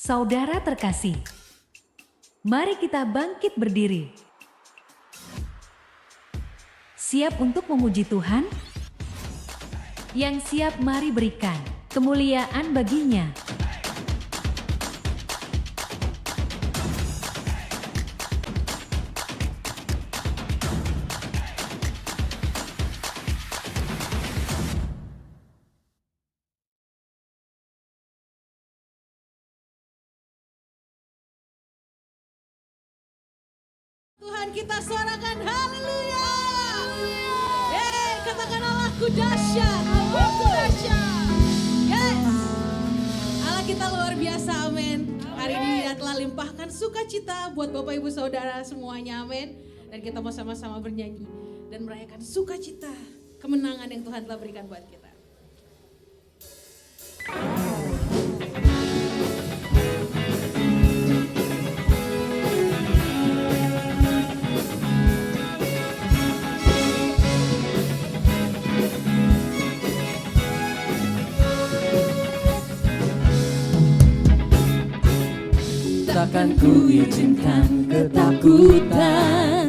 Saudara terkasih, mari kita bangkit berdiri. Siap untuk memuji Tuhan? Yang siap mari berikan kemuliaan baginya. Tuhan kita suarakan haleluya. Katakan Allahku dahsyat. Allahku dahsyat. Yes. Allah kita luar biasa, amin. Hari ini dia telah limpahkan sukacita buat Bapak Ibu Saudara semuanya, amin. Dan kita mau sama-sama bernyanyi dan merayakan sukacita kemenangan yang Tuhan telah berikan buat kita. Takkan ku izinkan ketakutan,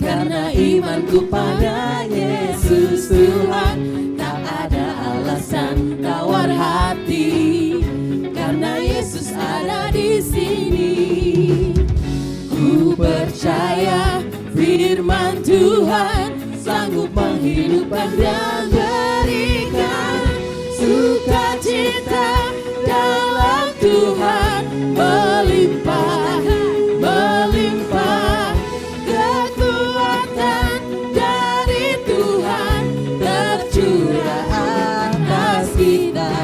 karena imanku pada Yesus Tuhan. Tak ada alasan tawar hati, karena Yesus ada di sini. Ku percaya firman Tuhan sanggup menghidupkan dan berikan sukacita dalam Tuhan. Melimpah, melimpah kekuatan dari Tuhan tercurah atas kita.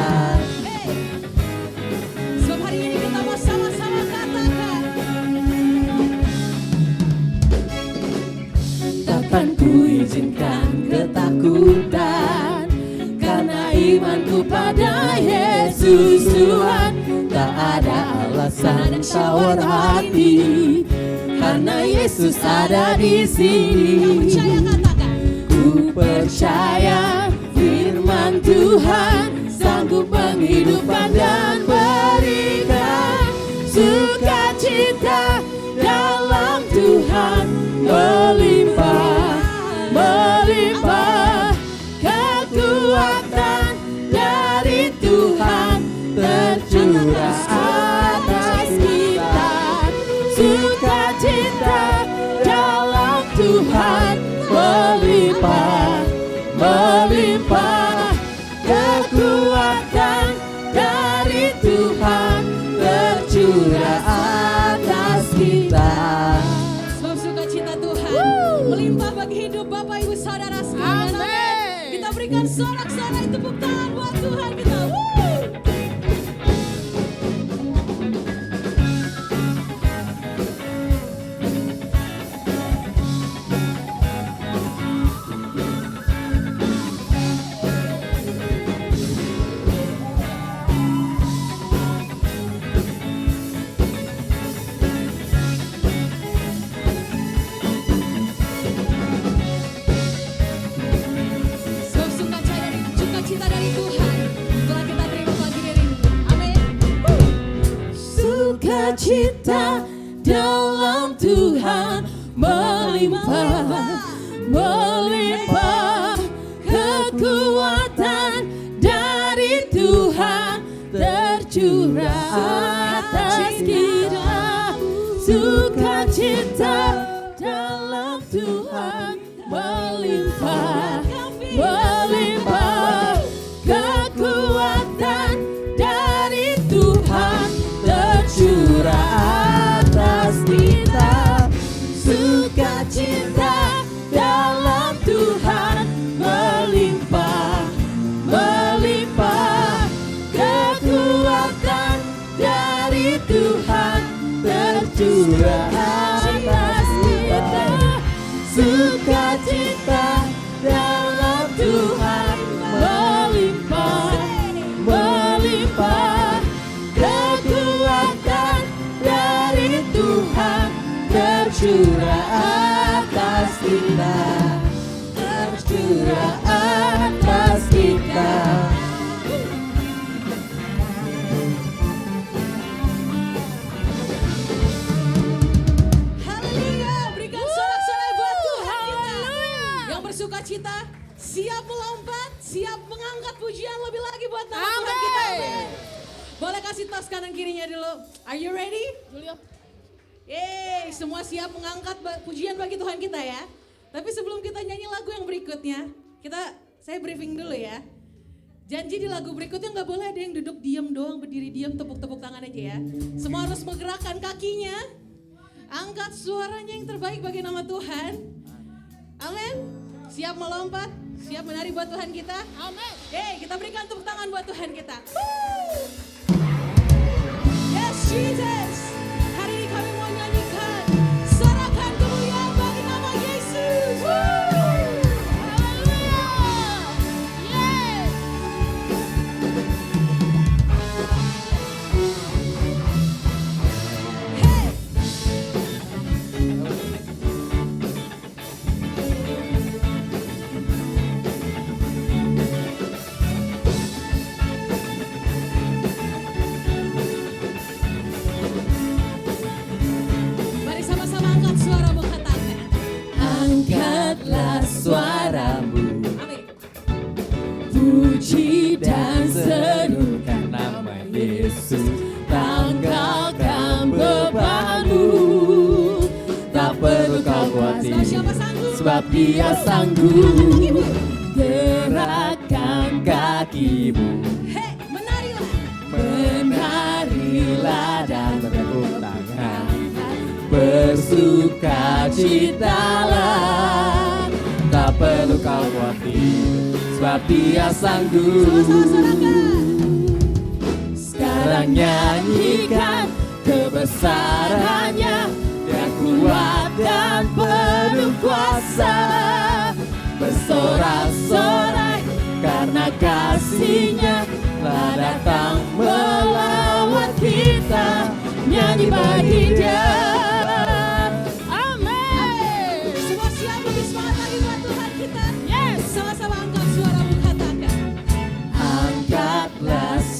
Sebab hari ini kita mau sama-sama katakan, takkan ku izinkan ketakutan, karena imanku pada Yesus Tuhan. Tak ada alasan tawar hati, karena Yesus ada di sini. Ku percaya firman Tuhan sanggup menghidupkan dan berikan sukacita dalam Tuhan. Melimpah, melimpah kekuatan dari Tuhan tercurah atas kita. Sukacita dalam Tuhan. Melimpah, melimpah kekuatan dari Tuhan tercurah atas kita. sebab sukacita Tuhan melimpah bagi hidup Bapak Ibu Saudara sekalian. Amin. Kita berikan sorak-sorai tepuk tangan buat Tuhan kita. Sukacita dari Tuhan telah kita terima pagi hari ini. Amin. Sukacita dalam Tuhan melimpah, melimpah kekuatan dari Tuhan tercurah atas kita. Sukacita dalam Tuhan melimpah, melimpah kekuatan dari Tuhan tercurah atas kita. Sukacita dalam Tuhan melimpah, melimpah kekuatan dari Tuhan tercurah atas kita. Sukacita dalam Tuhan melimpah, melimpah kekuatan dari Tuhan tercurah atas kita, tercurah atas kita. siap melompat, siap mengangkat pujian lebih lagi buat nama Tuhan kita. Amin. Boleh kasih tos kanan kirinya dulu. Are you ready? Julio. Yeay, semua siap mengangkat pujian bagi Tuhan kita ya. Tapi sebelum kita nyanyi lagu yang berikutnya, saya briefing dulu ya. Janji di lagu berikutnya nggak boleh ada yang duduk diam doang, berdiri diam, tepuk-tepuk tangan aja ya. Semua harus menggerakkan kakinya, angkat suaranya yang terbaik bagi nama Tuhan. Amin. Siap melompat, siap menari buat Tuhan kita. Amin. Hey, kita berikan tepuk tangan buat Tuhan kita. Woo! Yes, Jesus. Hari ini kami mau nyanyikan, serahkan kemuliaan bagi nama Yesus. Woo! Angkatlah suaramu, puji dan serukan nama Yesus. Tanggalkan bebanmu, tak perlu kau khawatir, sebab Dia sanggup. Gerakkan kakimu, menarilah dan bertepuk tangan. Bersukacitalah, tak perlu kau khawatir, sebab Dia sanggup. Sekarang nyanyikan kebesarannya, Dia kuat dan penuh kuasa. Bersorak-sorai karena kasih-Nya telah datang melawat kita. Nyanyi bagi Dia.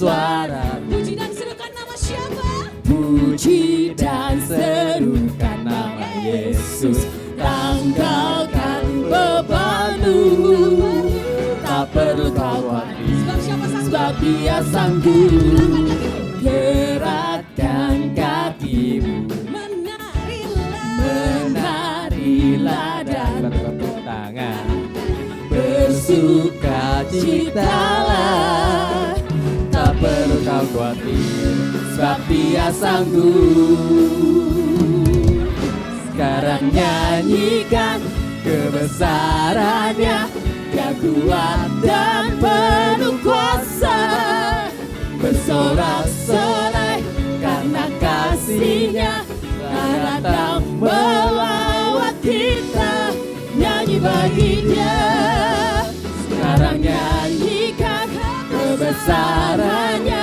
Suara puji dan serukan nama siapa? Puji dan serukan nama Yesus. Tanggalkan bebanmu, tak perlu kau khawatir, sebab Dia sanggup. Gerakkan kakimu, menarilah dan bertepuk tangan. Bersukacitalah, tak perlu kau khawatir, sebab Dia sanggup. Sekarang nyanyikan kebesarannya, Dia kuat dan penuh kuasa. Bersorak-sorai karena kasih-Nya telah datang melawat kita. Nyanyi bagi Dia. Sekarang nyanyikan kebesarannya,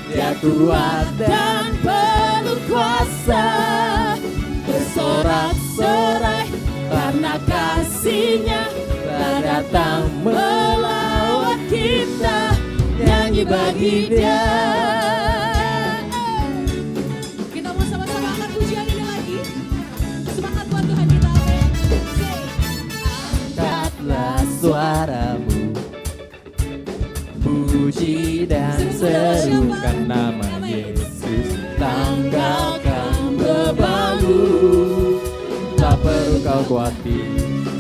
Dia kuat dan penuh kuasa. Bersorak-sorai karena kasih-Nya telah datang melawat kita. Nyanyi bagi Dia. Kita mau sama-sama angkat pujian ini lagi. Semangat buat Tuhan kita. Angkatlah suaramu, puji dan serukan nama Yesus. Tanggalkan bebanmu, tak perlu kau khawatir,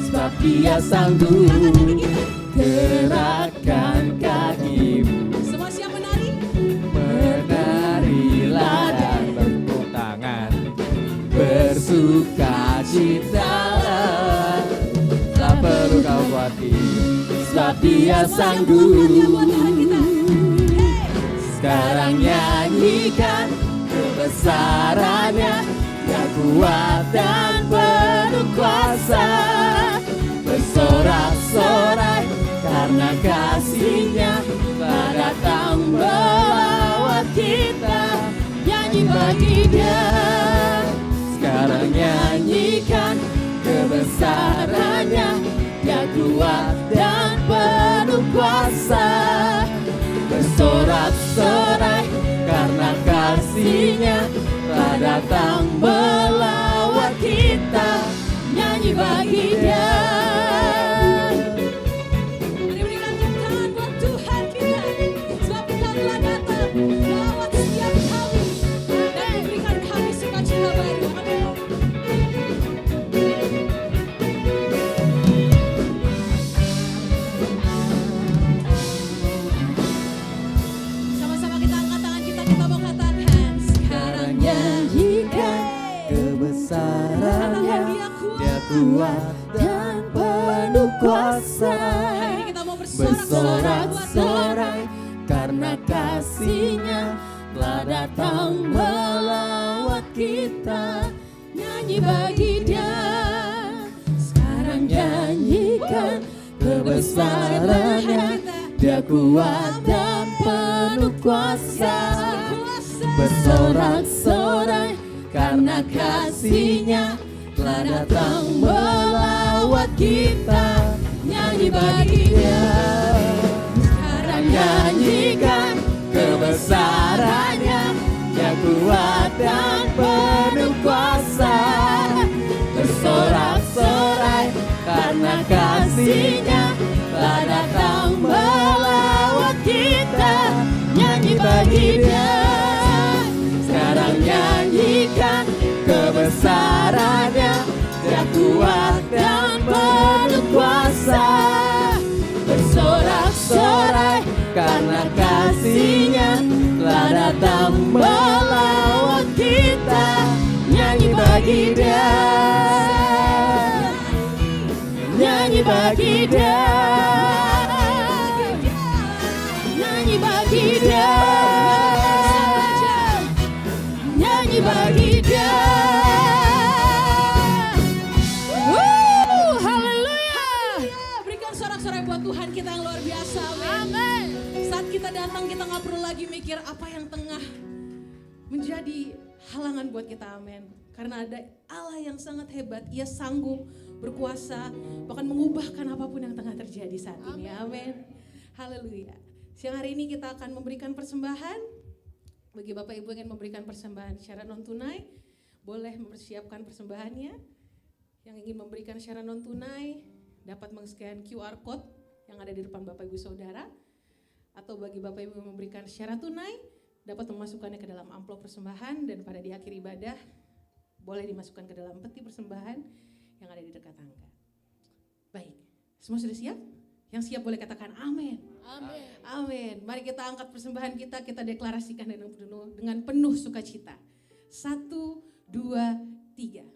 sebab Dia sanggup. Gerakkan kakimu, Semua siap menari? menarilah dan bertepuk tangan. Bersukacitalah, tak perlu kau khawatir, sebab Dia sanggup. Sekarang nyanyikan kebesarannya, Dia kuat dan penuh kuasa. Bersorak-sorai karena kasih-Nya telah datang melawat kita. Nyanyi bagi Dia. Sekarang nyanyikan kebesarannya, Dia kuat dan penuh kuasa. Bersorak-sorai karena kasih-Nya telah datang melawat kita. Nyanyi bagi Dia. kasih-Nya telah datang melawat kita. Nyanyi bagi Dia, Sekarang nyanyikan kebesaran-Nya. Dia kuat dan penuh kuasa, bersorak-sorai karena kasih-Nya telah datang melawat kita. nyanyi bagi Dia. Sekarang nyanyikan kebesaran-Nya. Dia kuat dan penuh kuasa, bersorak-sorai karena kasih-Nya telah datang melawat kita. Nyanyi bagi Dia. Sekarang nyanyikan kebesaran-Nya. Dia kuat dan penuh kuasa, bersorak-sorai karena kasih-Nya telah datang melawat kita. Nyanyi bagi Dia, nyanyi bagi Dia, nyanyi bagi Dia, nyanyi bagi Dia. Berikan sorak-sorai buat Tuhan kita yang luar biasa. Amin. Saat kita datang, kita gak perlu lagi mikir apa yang tengah menjadi halangan buat kita. Amin. Karena ada Allah yang sangat hebat. Ia sanggup, berkuasa, bahkan mengubahkan apapun yang tengah terjadi saat ini. Amin. Haleluya. Siang hari ini kita akan memberikan persembahan. Bagi Bapak Ibu yang ingin memberikan persembahan secara non tunai, boleh mempersiapkan persembahannya. Yang ingin memberikan secara non tunai dapat meng-scan QR code yang ada di depan Bapak Ibu Saudara. Atau bagi Bapak Ibu yang memberikan secara tunai, dapat memasukkannya ke dalam amplop persembahan, dan pada di akhir ibadah boleh dimasukkan ke dalam peti persembahan yang ada di dekat tangga. Baik, semua sudah siap? Yang siap boleh katakan amin. Amin. Amin. Mari kita angkat persembahan kita deklarasikan dengan penuh sukacita. 1, 2, 3.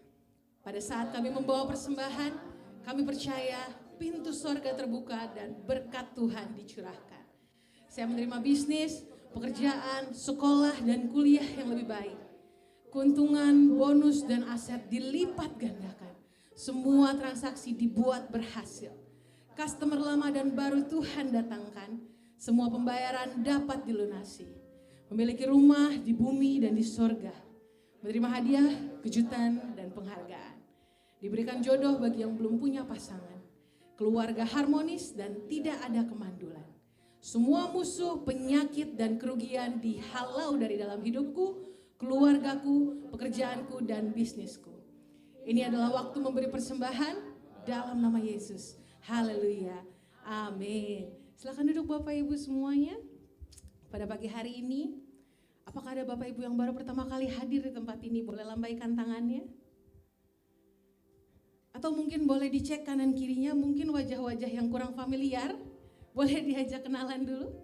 Pada saat kami membawa persembahan, kami percaya pintu sorga terbuka dan berkat Tuhan dicurahkan. Saya menerima bisnis, pekerjaan, sekolah, dan kuliah yang lebih baik. Keuntungan, bonus, dan aset dilipat gandakan. Semua transaksi dibuat berhasil. Customer lama dan baru Tuhan datangkan. Semua pembayaran dapat dilunasi. Memiliki rumah di bumi dan di sorga. Menerima hadiah, kejutan, dan penghargaan. Diberikan jodoh bagi yang belum punya pasangan. Keluarga harmonis dan tidak ada kemandulan. Semua musuh, penyakit, dan kerugian dihalau dari dalam hidupku, keluargaku, pekerjaanku, dan bisnisku. Ini adalah waktu memberi persembahan dalam nama Yesus. Haleluya. Amin. Silakan duduk Bapak Ibu semuanya. Pada pagi hari ini, apakah ada Bapak Ibu yang baru pertama kali hadir di tempat ini? Boleh lambaikan tangannya. Atau mungkin boleh dicek kanan kirinya, mungkin wajah-wajah yang kurang familiar. Boleh diajak kenalan dulu.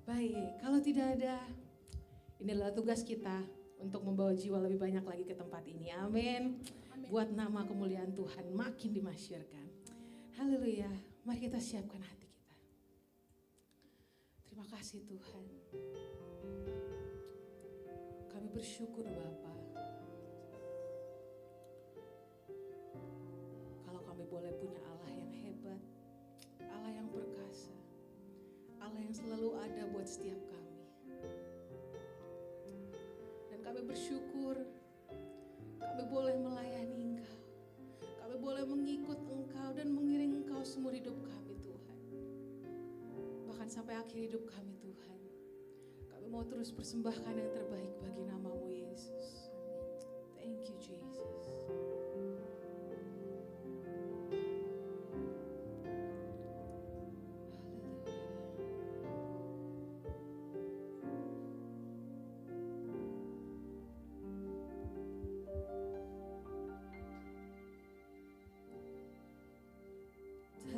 Baik, kalau tidak ada, ini adalah tugas kita untuk membawa jiwa lebih banyak lagi ke tempat ini. Amin. Buat nama kemuliaan Tuhan makin dimasyurkan. Haleluya. Mari kita siapkan hati kita. Terima kasih Tuhan. Kami bersyukur Bapa. Kalau kami boleh punya Allah yang hebat, Allah yang perkasa, Allah yang selalu ada buat setiap kami. Dan kami bersyukur kami boleh melayani Engkau. Kami boleh mengikut Engkau dan mengiring Engkau seumur hidup kami Tuhan. Bahkan sampai akhir hidup kami Tuhan. Kami mau terus persembahkan yang terbaik bagi nama-Mu Yesus. Thank you Jesus.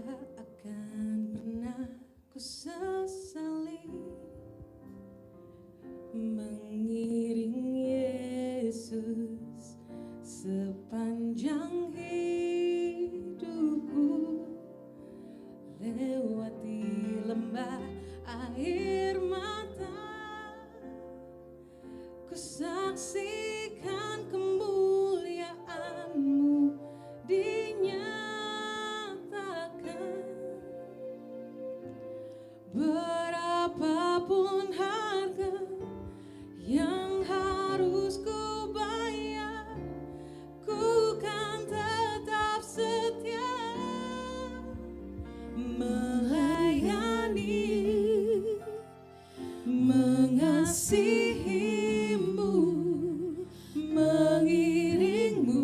Tak akan pernah ku sesali mengiring Yesus sepanjang hidupku, lewati lembah air mata, ku saksikan kemuliaan-Mu dinyatakan. Berapapun harga yang harus ku bayar, ku kan tetap setia melayani, mengasihi-Mu, mengiring-Mu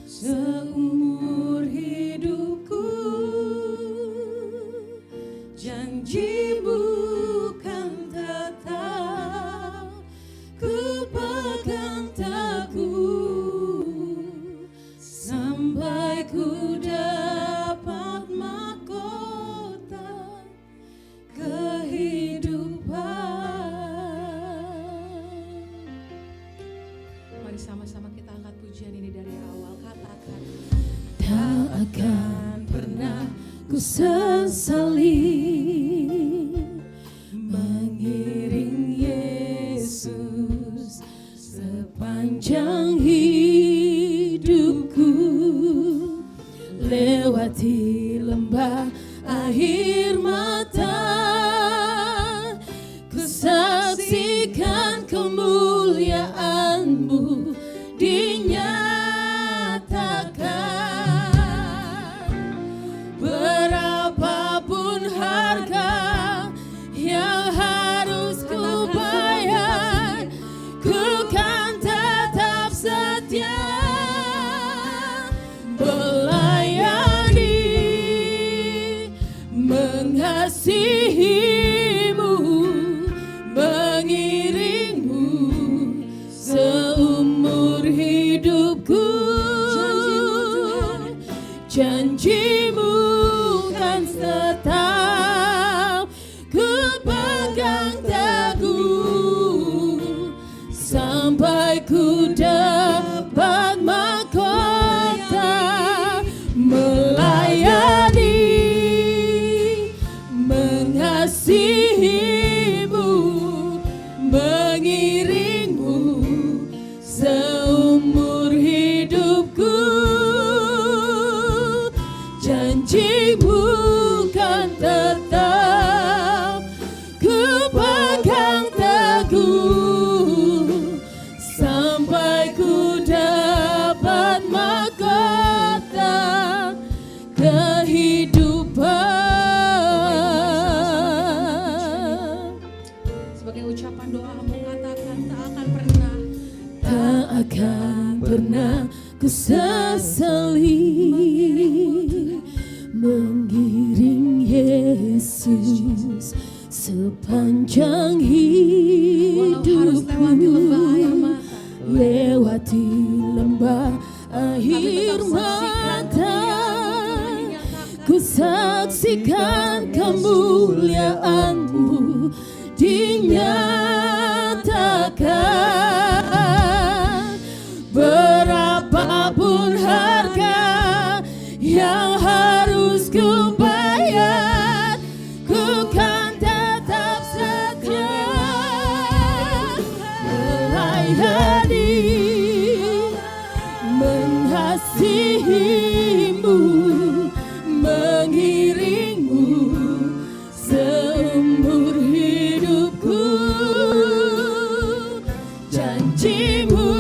seumur hidupku. Janji-Mu kan tetap ku pegang teguh sampai ku dapat mahkota kehidupan. Mari sama-sama kita angkat pujian ini dari awal. Katakan, tak akan pernah ku sesali mengiring Yesus sepanjang hidupku, lewati lembah air mata, ku saksikan kemuliaan-Mu dinyatakan. Berapapun harga yang harus ku bayar, ku kan tetap setia melayani, mengasihi-Mu, mengiring-Mu seumur hidupku. Janji-Mu kan tetap ku pegang teguh sampai ku dapat mahkota melayani, mengasihi-Mu, mengiring-Mu seumur hidupku. Janji-Mu kan tetap ku pegang teguh sampai ku dapat mahkota kehidupan. Sebagai ucapan doamu, katakan, tak akan pernah ku sesali mengiring Yesus sepanjang hidupku, lewati lembah air mata, ku saksikan kemuliaan-Mu dinyatakan. Berapapun harga yang harus ku bayar, ku kan tetap setia melayani, mengasihi-Mu, mengiring-Mu seumur hidupku. Janji-Mu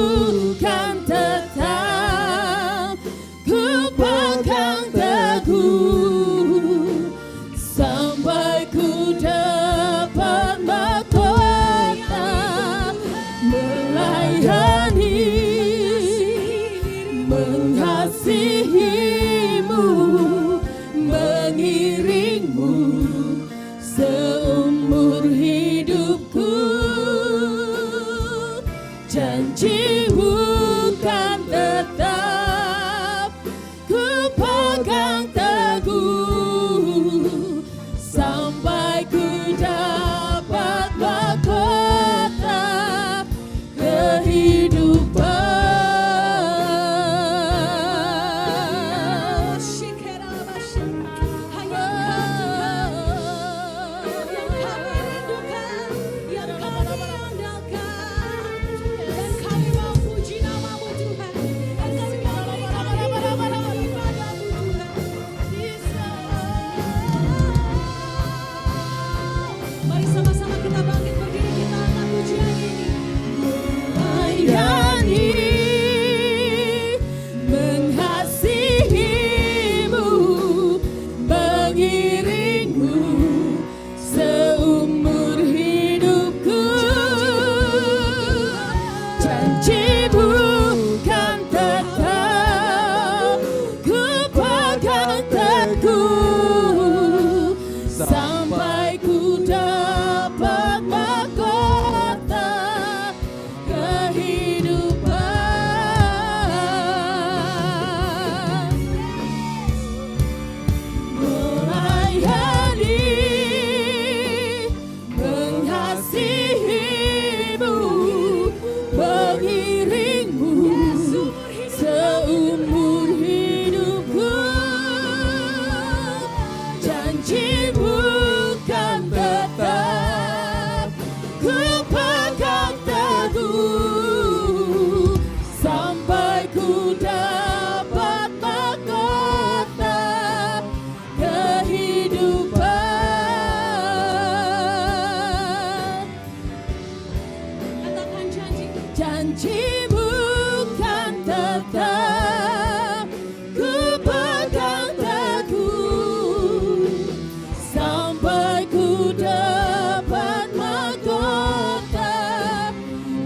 kan tetap ku pegang teguh sampai ku dapat mahkota melayani, mengasihi-Mu, mengiring-Mu seumur hidupku. Janji-Mu kan tetap ku pegang teguh sampai ku dapat mahkota kehidupan. jadi mengasihimu, mengiringmu seumur hidupku. Janjimu kan tetap ku pegang teguh sampai ku dapat mahkota kehidupan. Katakan janji. Janjimu kan tetap ku pegang teguh sampai ku dapat mahkota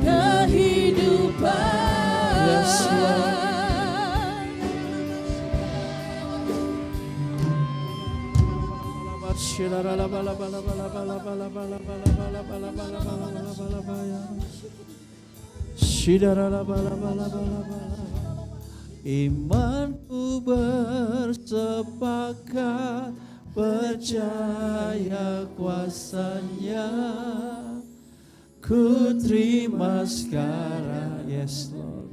kehidupan. Yes, Imanku bersepakat percaya kuasanya, ku terima sekarang, yes Lord,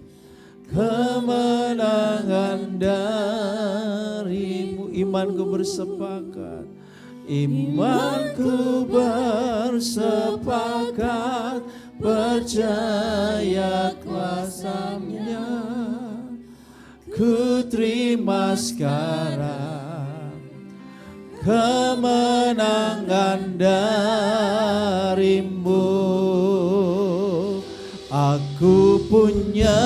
kemenangan darimu. Imanku bersepakat, imanku bersepakat percaya kuasanya, ku terima sekarang kemenangan darimu. Aku punya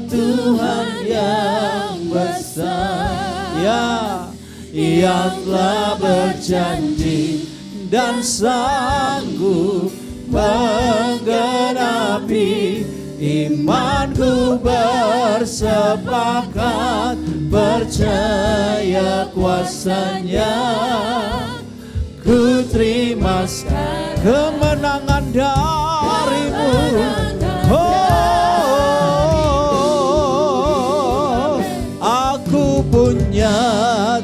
Tuhan yang besar, ya, yang telah berjanji dan sanggup menggenapi. Imanku bersepakat percaya kuasanya, ku terima kemenangan darimu. Oh, aku punya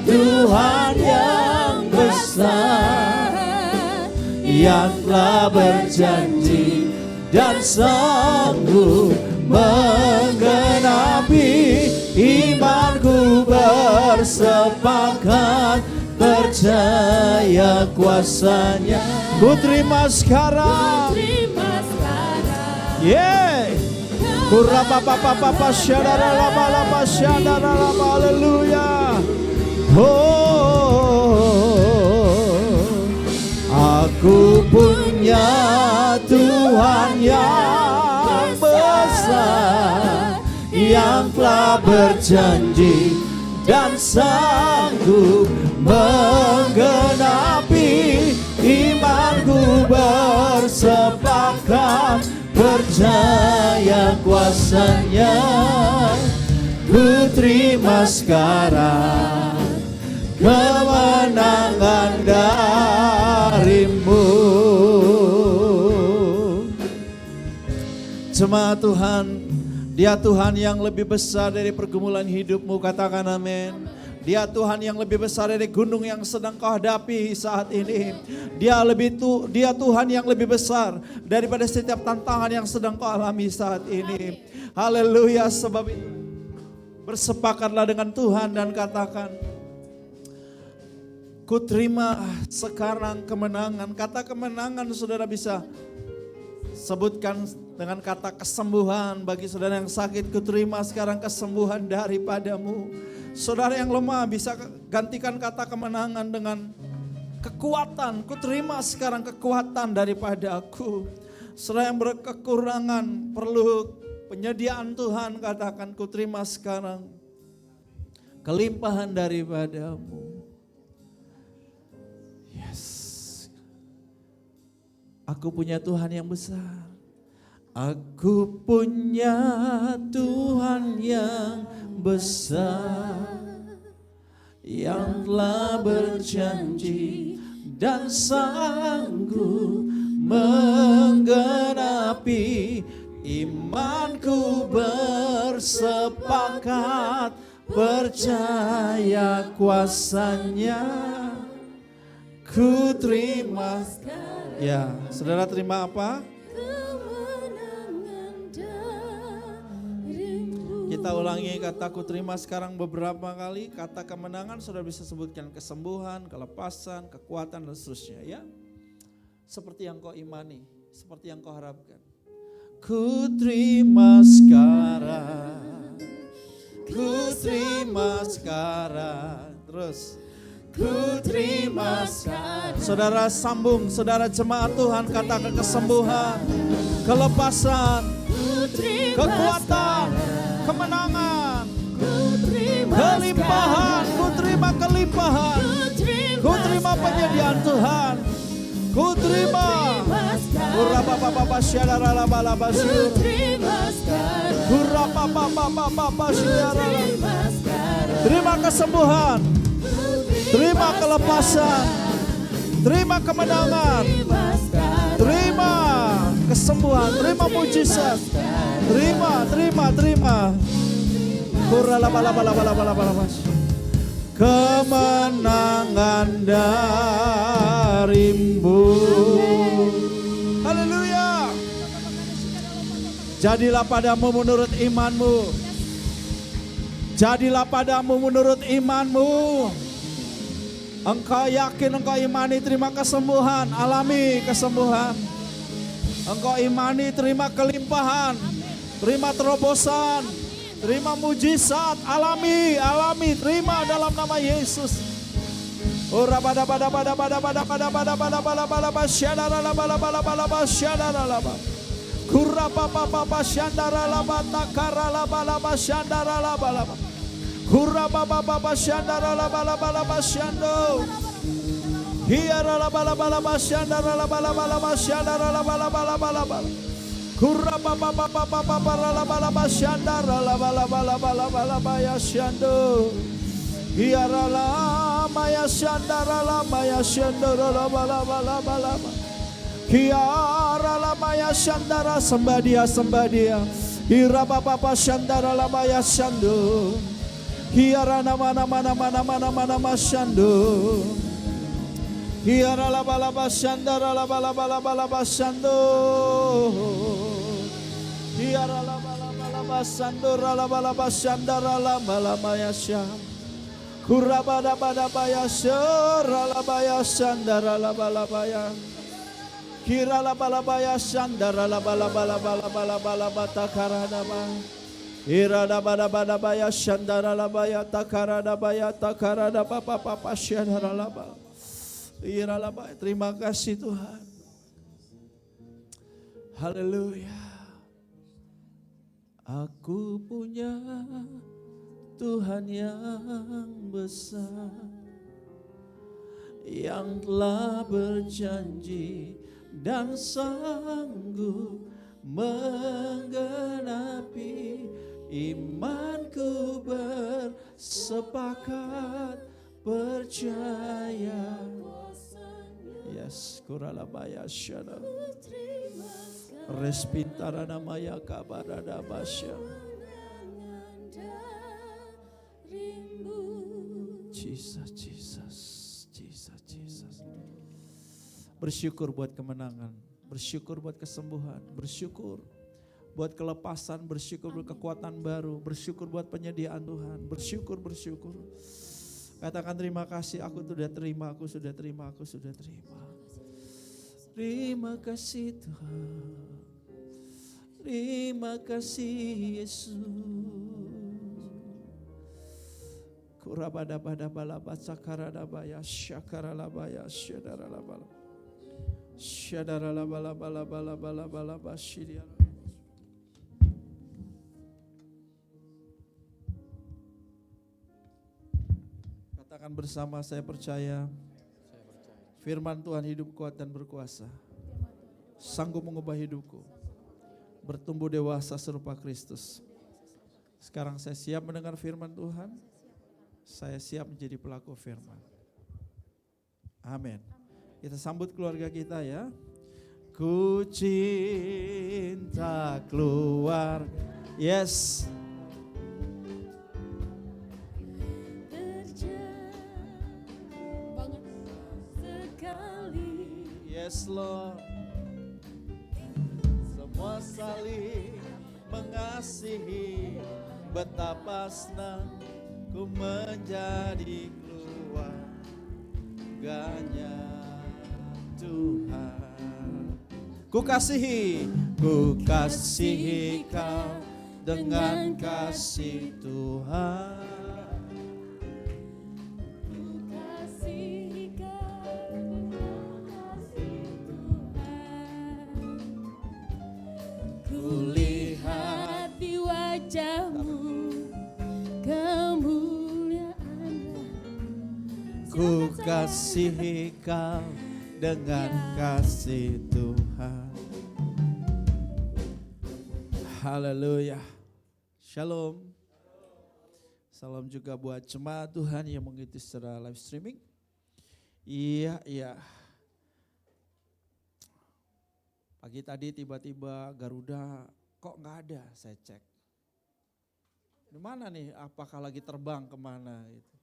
Tuhan yang besar, yang telah berjanji dan sanggup menggenapi. Imanku bersepakat percaya kuasanya, ku terima sekarang. Yeah. Kurapapapapa syadara syadara, haleluya. Oh, aku punya Tuhan yang besar, yang telah berjanji dan sanggup menggenapi. Imanku bersepakat percaya kuasanya, ku terima sekarang kemenangan darimu. Jemaat Tuhan, Dia Tuhan yang lebih besar dari pergumulan hidupmu, katakan amin. Dia Tuhan yang lebih besar dari gunung yang sedang kau hadapi saat ini. Dia Tuhan yang lebih besar daripada setiap tantangan yang sedang kau alami saat ini. Haleluya. Sebab itu bersepakatlah dengan Tuhan dan katakan, ku terima sekarang kemenangan. Kata kemenangan saudara bisa sebutkan dengan kata kesembuhan. Bagi saudara yang sakit, ku terima sekarang kesembuhan daripadamu. Saudara yang lemah bisa gantikan kata kemenangan dengan kekuatan. Ku terima sekarang kekuatan daripada aku. Saudara yang berkekurangan perlu penyediaan Tuhan, katakan ku terima sekarang kelimpahan daripadamu. Yes. Aku punya Tuhan yang besar. Aku punya Tuhan yang besar, yang telah berjanji dan sanggup menggenapi. Imanku bersepakat percaya kuasanya, Ku terima. Ya, saudara terima apa? Kita ulangi kata ku terima sekarang beberapa kali. Kata kemenangan saudara bisa sebutkan kesembuhan, kelepasan, kekuatan dan seterusnya ya. Seperti yang kau imani, seperti yang kau harapkan. Ku terima sekarang. Ku terima sekarang. Terus. Ku terima sekarang. Saudara sambung, saudara jemaat Tuhan katakan kesembuhan, kelepasan, kekuatan, kemenangan, kelimpahan. Ku terima kelimpahan. Ku terima penyediaan Tuhan. Ku terima. Urapapapapa syararalaba syur. Urapapapapa syararalaba. Terima kesembuhan. Terima kelepasan, terima kemenangan, terima kesembuhan, terima mujizat, terima. Kemenangan darimu. Haleluya. Jadilah padamu menurut imanmu. Jadilah padamu menurut imanmu. Engkau yakin, engkau imani, terima kesembuhan, alami kesembuhan. Engkau imani, terima kelimpahan, terima terobosan, terima mujizat, alami, terima dalam nama Yesus. Ora pada syadara laba. Kurra papa syandara laba takara laba syandara laba. Hurra baba syandara laba syando. Hiara laba syandara laba syandara laba. Hurra baba laba syandara laba ya syando. Hiara lama ya syandara lama ya syandara laba. Hiara lama ya syandara sembah dia. Hira baba syandara laba ya syando. Hiara nama syando. Hiara laba syandara laba syando. Hiara laba sandora laba syandara laba ya syam. Kurabada ya syara laba ya syandara laba ya. Kira laba ya syandara laba takaradaba. Irada bada baya shandara labaya takara da papa syadara laba. Ira laba. Terima kasih Tuhan. Haleluya. Aku punya Tuhan yang besar, yang telah berjanji dan sanggup menggenapi. Imanku bersepakat percaya. Yes, kuralabaya syada. Respintara namaya kabarada basya. Jesus. Bersyukur buat kemenangan, bersyukur buat kesembuhan, bersyukur buat kelepasan, bersyukur buat kekuatan baru, bersyukur buat penyediaan Tuhan, bersyukur. Katakan terima kasih, aku sudah terima. Terima kasih Tuhan, terima kasih Yesus. Kurabada balaba sakaradabaya syakaralabaya syadaralabala. Syadaralabala syidiara. Katakan bersama, saya percaya firman Tuhan hidup, kuat dan berkuasa, sanggup mengubah hidupku, bertumbuh dewasa serupa Kristus. Sekarang saya siap mendengar firman Tuhan, saya siap menjadi pelaku firman. Amin. Kita sambut keluarga kita ya. Ku cinta keluarga. Yes. Yes Lord. Semua saling mengasihi, betapa senang ku menjadi keluarganya Tuhan. Ku kasihi kau dengan kasih Tuhan. Kulihat di wajahmu kemuliaan. Ku kasihi kau dengan kasih Tuhan. Haleluya. Shalom. Salam juga buat jemaat Tuhan yang mengikuti secara live streaming. Iya. Pagi tadi tiba-tiba Garuda kok nggak ada, saya cek. Di mana nih? Apakah lagi terbang kemana? Gitu.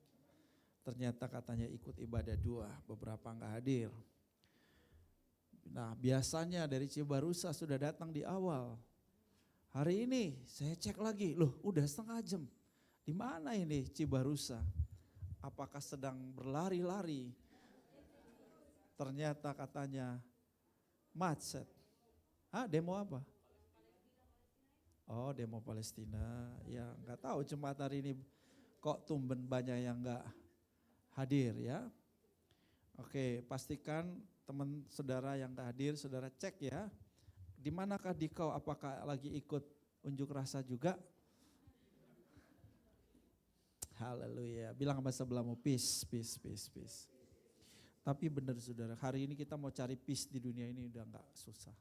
Ternyata katanya ikut ibadah 2, beberapa nggak hadir. Nah biasanya dari Cibarusa sudah datang di awal. Hari ini saya cek lagi, loh udah setengah jam. Di mana ini Cibarusa? Apakah sedang berlari-lari? Ternyata katanya macet. Demo apa? Oh, demo Palestina. Ya, nggak tahu jemaat hari ini kok tumben banyak yang nggak hadir ya. Oke, pastikan teman saudara yang nggak hadir, saudara cek ya. Di manakah dikau? Apakah lagi ikut unjuk rasa juga? Haleluya. Bilang sama sebelahmu, peace. Tapi benar saudara, hari ini kita mau cari peace di dunia ini udah nggak susah.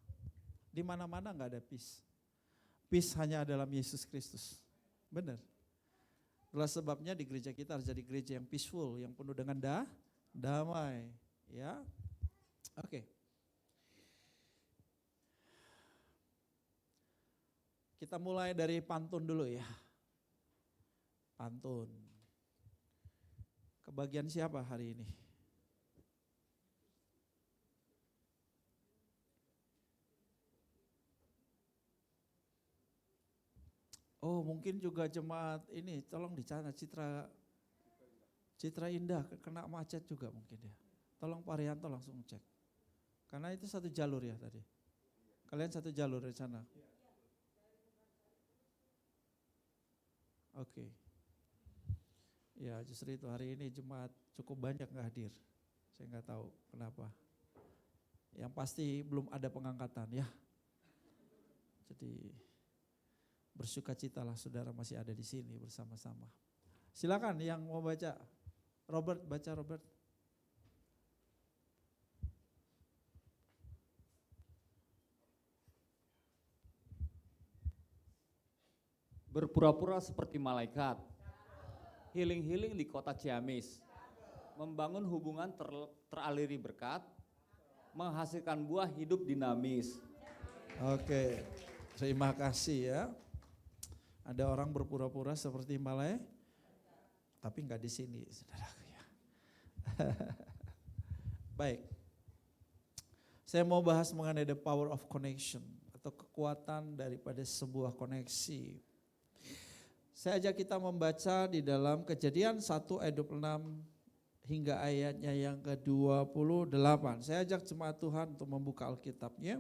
Di mana-mana nggak ada peace. Peace hanya dalam Yesus Kristus. Benar. Itulah sebabnya di gereja kita harus jadi gereja yang peaceful, yang penuh dengan damai. Ya, oke. Kita mulai dari pantun dulu ya. Pantun. Kebagian siapa hari ini? Oh mungkin juga jemaat ini tolong dicana Citra Indah kena macet juga mungkin ya. Tolong Pak Rianto langsung cek. Karena itu satu jalur ya tadi. Kalian satu jalur di sana. Oke. Ya justru itu hari ini jemaat cukup banyak gak hadir. Saya gak tahu kenapa. Yang pasti belum ada pengangkatan ya. Jadi bersukacitalah saudara masih ada di sini bersama-sama. Silakan yang mau baca. Robert, baca Robert. Berpura-pura seperti malaikat, healing-healing di kota Ciamis, membangun hubungan teraliri berkat, menghasilkan buah hidup dinamis. Oke, terima kasih ya. Ada orang berpura-pura seperti malaikat, tapi enggak di sini, saudaraku ya. Baik, saya mau bahas mengenai the power of connection atau kekuatan daripada sebuah koneksi. Saya ajak kita membaca di dalam Kejadian 1 ayat 26 hingga ayatnya yang ke-28. Saya ajak jemaat Tuhan untuk membuka Alkitabnya.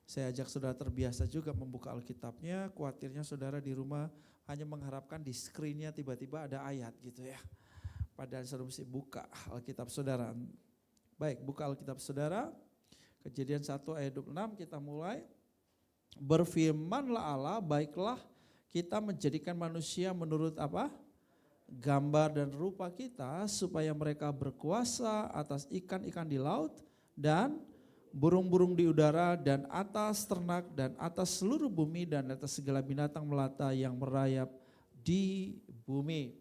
Saya ajak saudara terbiasa juga membuka Alkitabnya, khawatirnya saudara di rumah hanya mengharapkan di screen-nya tiba-tiba ada ayat gitu ya. Padahal saudara mesti buka Alkitab saudara. Baik, buka Alkitab saudara. Kejadian 1 ayat 26 kita mulai. Berfirmanlah Allah, baiklah kita menjadikan manusia menurut apa? Gambar dan rupa kita supaya mereka berkuasa atas ikan-ikan di laut dan burung-burung di udara dan atas ternak dan atas seluruh bumi dan atas segala binatang melata yang merayap di bumi.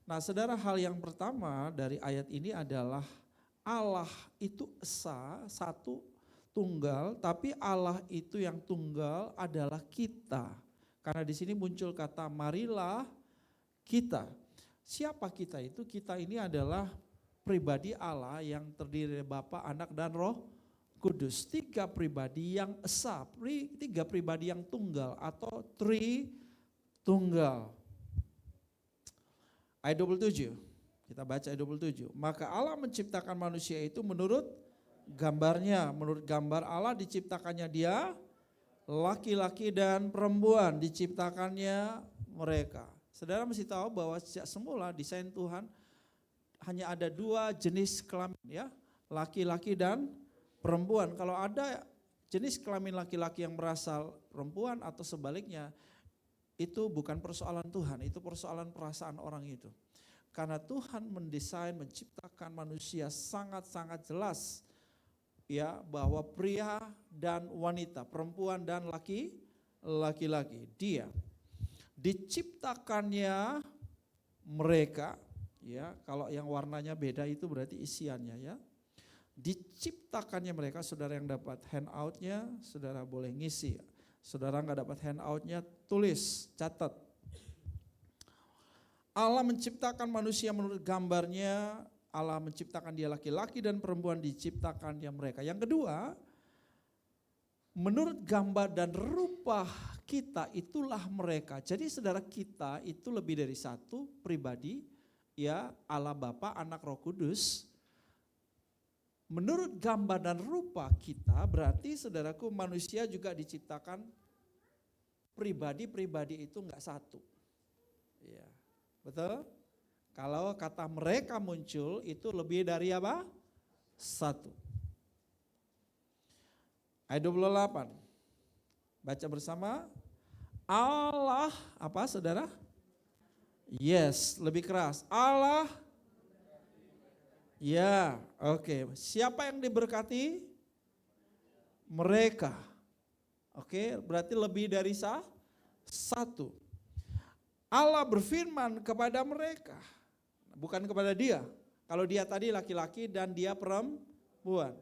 Nah saudara, hal yang pertama dari ayat ini adalah Allah itu esa, satu, tunggal, tapi Allah itu yang tunggal adalah kita. Karena di sini muncul kata marilah kita. Siapa kita itu? Kita ini adalah pribadi Allah yang terdiri dari Bapa, Anak dan Roh kudus, 3 pribadi yang esa, 3 pribadi yang tunggal atau tunggal. Ayat 27, kita baca ayat 27. Maka Allah menciptakan manusia itu menurut gambarnya, menurut gambar Allah diciptakannya dia, laki-laki dan perempuan diciptakannya mereka. Saudara mesti tahu bahwa sejak semula desain Tuhan hanya ada 2 jenis kelamin ya, laki-laki dan perempuan. Kalau ada jenis kelamin laki-laki yang berasal perempuan atau sebaliknya, itu bukan persoalan Tuhan, itu persoalan perasaan orang itu. Karena Tuhan mendesain, menciptakan manusia sangat-sangat jelas ya, bahwa pria dan wanita, perempuan dan laki-laki, dia diciptakannya mereka ya. Kalau yang warnanya beda itu berarti isiannya ya. Diciptakannya mereka. Saudara yang dapat handoutnya, saudara boleh ngisi. Saudara nggak dapat handoutnya, tulis, catat. Allah menciptakan manusia menurut gambarnya. Allah menciptakan dia laki-laki dan perempuan diciptakannya mereka. Yang kedua, menurut gambar dan rupa kita itulah mereka. Jadi saudara, kita itu lebih dari 1 pribadi ya, Allah Bapa, Anak, Roh Kudus. Menurut gambar dan rupa kita, berarti saudaraku manusia juga diciptakan pribadi-pribadi itu enggak 1. Ya, betul? Kalau kata mereka muncul itu lebih dari apa? 1. Ayat 28. Baca bersama. Allah apa saudara? Yes, lebih keras. Allah. Ya, oke. Siapa yang diberkati? Mereka. Oke, berarti lebih dari 1. Allah berfirman kepada mereka, bukan kepada dia. Kalau dia tadi laki-laki dan dia perempuan.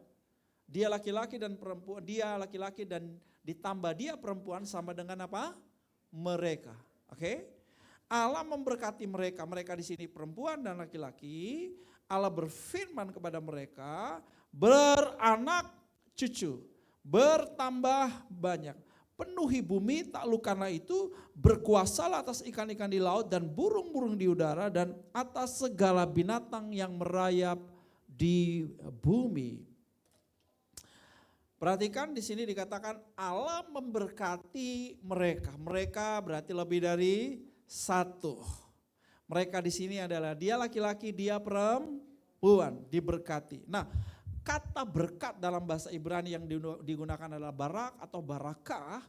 Dia laki-laki dan perempuan, dia laki-laki dan ditambah dia perempuan sama dengan apa? Mereka. Oke? Allah memberkati mereka. Mereka di sini perempuan dan laki-laki. Allah berfirman kepada mereka, beranak cucu, bertambah banyak, penuhi bumi, taklukkanlah itu, berkuasalah atas ikan-ikan di laut dan burung-burung di udara dan atas segala binatang yang merayap di bumi. Perhatikan di sini dikatakan Allah memberkati mereka. Mereka berarti lebih dari 1. Mereka di sini adalah dia laki-laki, dia perempuan, diberkati. Nah, kata berkat dalam bahasa Ibrani yang digunakan adalah barak atau barakah,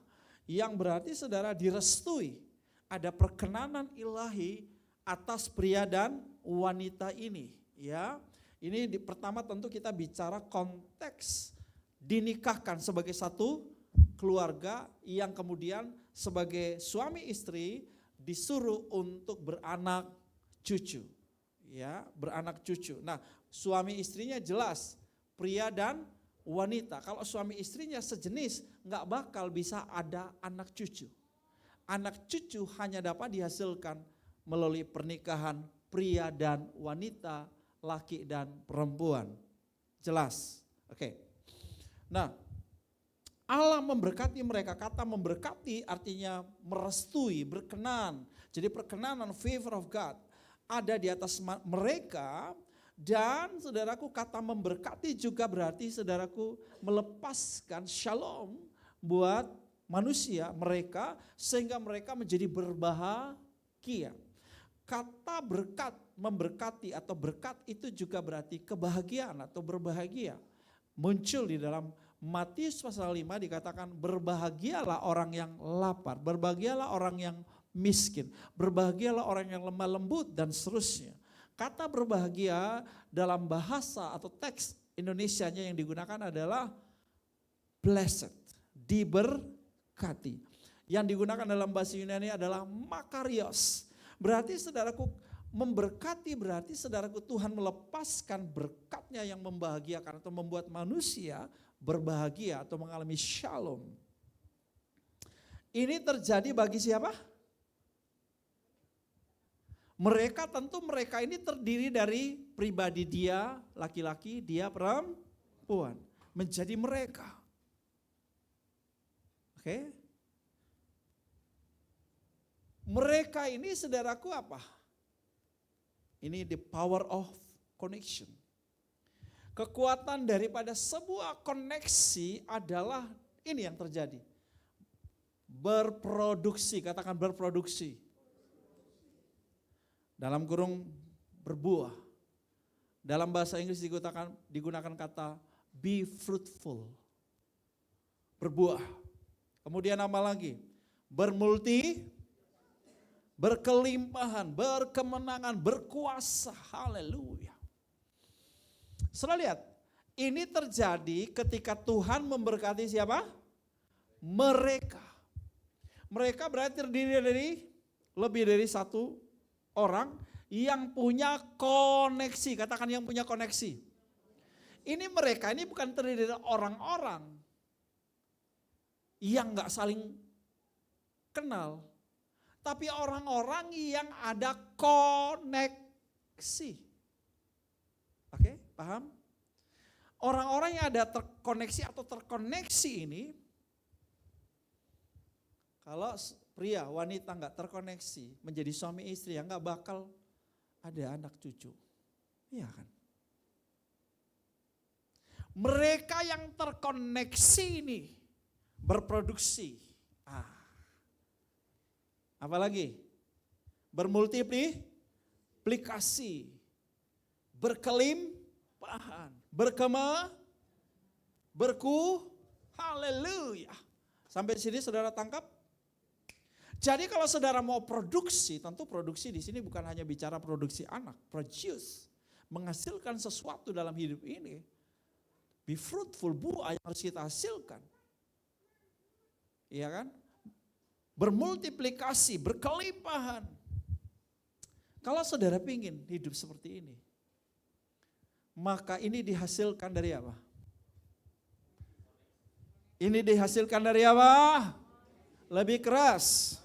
yang berarti saudara direstui. Ada perkenanan ilahi atas pria dan wanita ini. Ya, ini pertama tentu kita bicara konteks dinikahkan sebagai satu keluarga yang kemudian sebagai suami istri disuruh untuk beranak cucu, ya, beranak cucu. Nah, suami istrinya jelas pria dan wanita. Kalau suami istrinya sejenis, nggak bakal bisa ada anak cucu. Anak cucu hanya dapat dihasilkan melalui pernikahan pria dan wanita, laki dan perempuan. Jelas, oke. Nah, Allah memberkati mereka. Kata memberkati artinya merestui, berkenan. Jadi perkenanan, favor of God ada di atas mereka. Dan saudaraku, kata memberkati juga berarti saudaraku melepaskan shalom buat manusia mereka sehingga mereka menjadi berbahagia. Kata berkat, memberkati atau berkat itu juga berarti kebahagiaan atau berbahagia. Muncul di dalam Matius pasal 5 dikatakan berbahagialah orang yang lapar, berbahagialah orang yang miskin, berbahagialah orang yang lemah lembut dan seterusnya. Kata berbahagia dalam bahasa atau teks Indonesianya yang digunakan adalah blessed, diberkati. Yang digunakan dalam bahasa Yunani adalah makarios. Berarti saudaraku, memberkati berarti saudaraku Tuhan melepaskan berkatnya yang membahagiakan atau membuat manusia berbahagia atau mengalami shalom. Ini terjadi bagi siapa? Mereka tentu ini terdiri dari pribadi dia laki-laki, dia perempuan. menjadi mereka. Oke? Mereka ini saudaraku apa? Ini the power of connection. Kekuatan daripada sebuah koneksi adalah ini yang terjadi. Berproduksi, katakan berproduksi. Dalam kurung berbuah. Dalam bahasa Inggris digunakan kata be fruitful. Berbuah. Kemudian apa lagi? Berkelimpahan, berkemenangan, berkuasa. Haleluya. Saudara lihat, ini terjadi ketika Tuhan memberkati siapa? Mereka. Mereka berarti terdiri dari lebih dari satu orang yang punya koneksi. Katakan yang punya koneksi. Ini mereka, ini bukan terdiri dari orang-orang yang gak saling kenal. Tapi orang-orang yang ada koneksi. Oke, paham? Orang-orang yang ada terkoneksi atau terkoneksi ini, kalau pria, wanita nggak terkoneksi menjadi suami istri, ya nggak bakal ada anak cucu. Iya kan? Mereka yang terkoneksi ini berproduksi. Apalagi? Bermultiplikasi, berkelimpahan, haleluya. Sampai sini saudara tangkap? Jadi kalau saudara mau produksi, tentu produksi di sini bukan hanya bicara produksi anak, produce, menghasilkan sesuatu dalam hidup ini. Be fruitful, buah yang harus kita hasilkan. Iya kan? Bermultiplikasi, berkelimpahan. Kalau saudara ingin hidup seperti ini, maka ini dihasilkan dari apa? Ini dihasilkan dari apa? Lebih keras.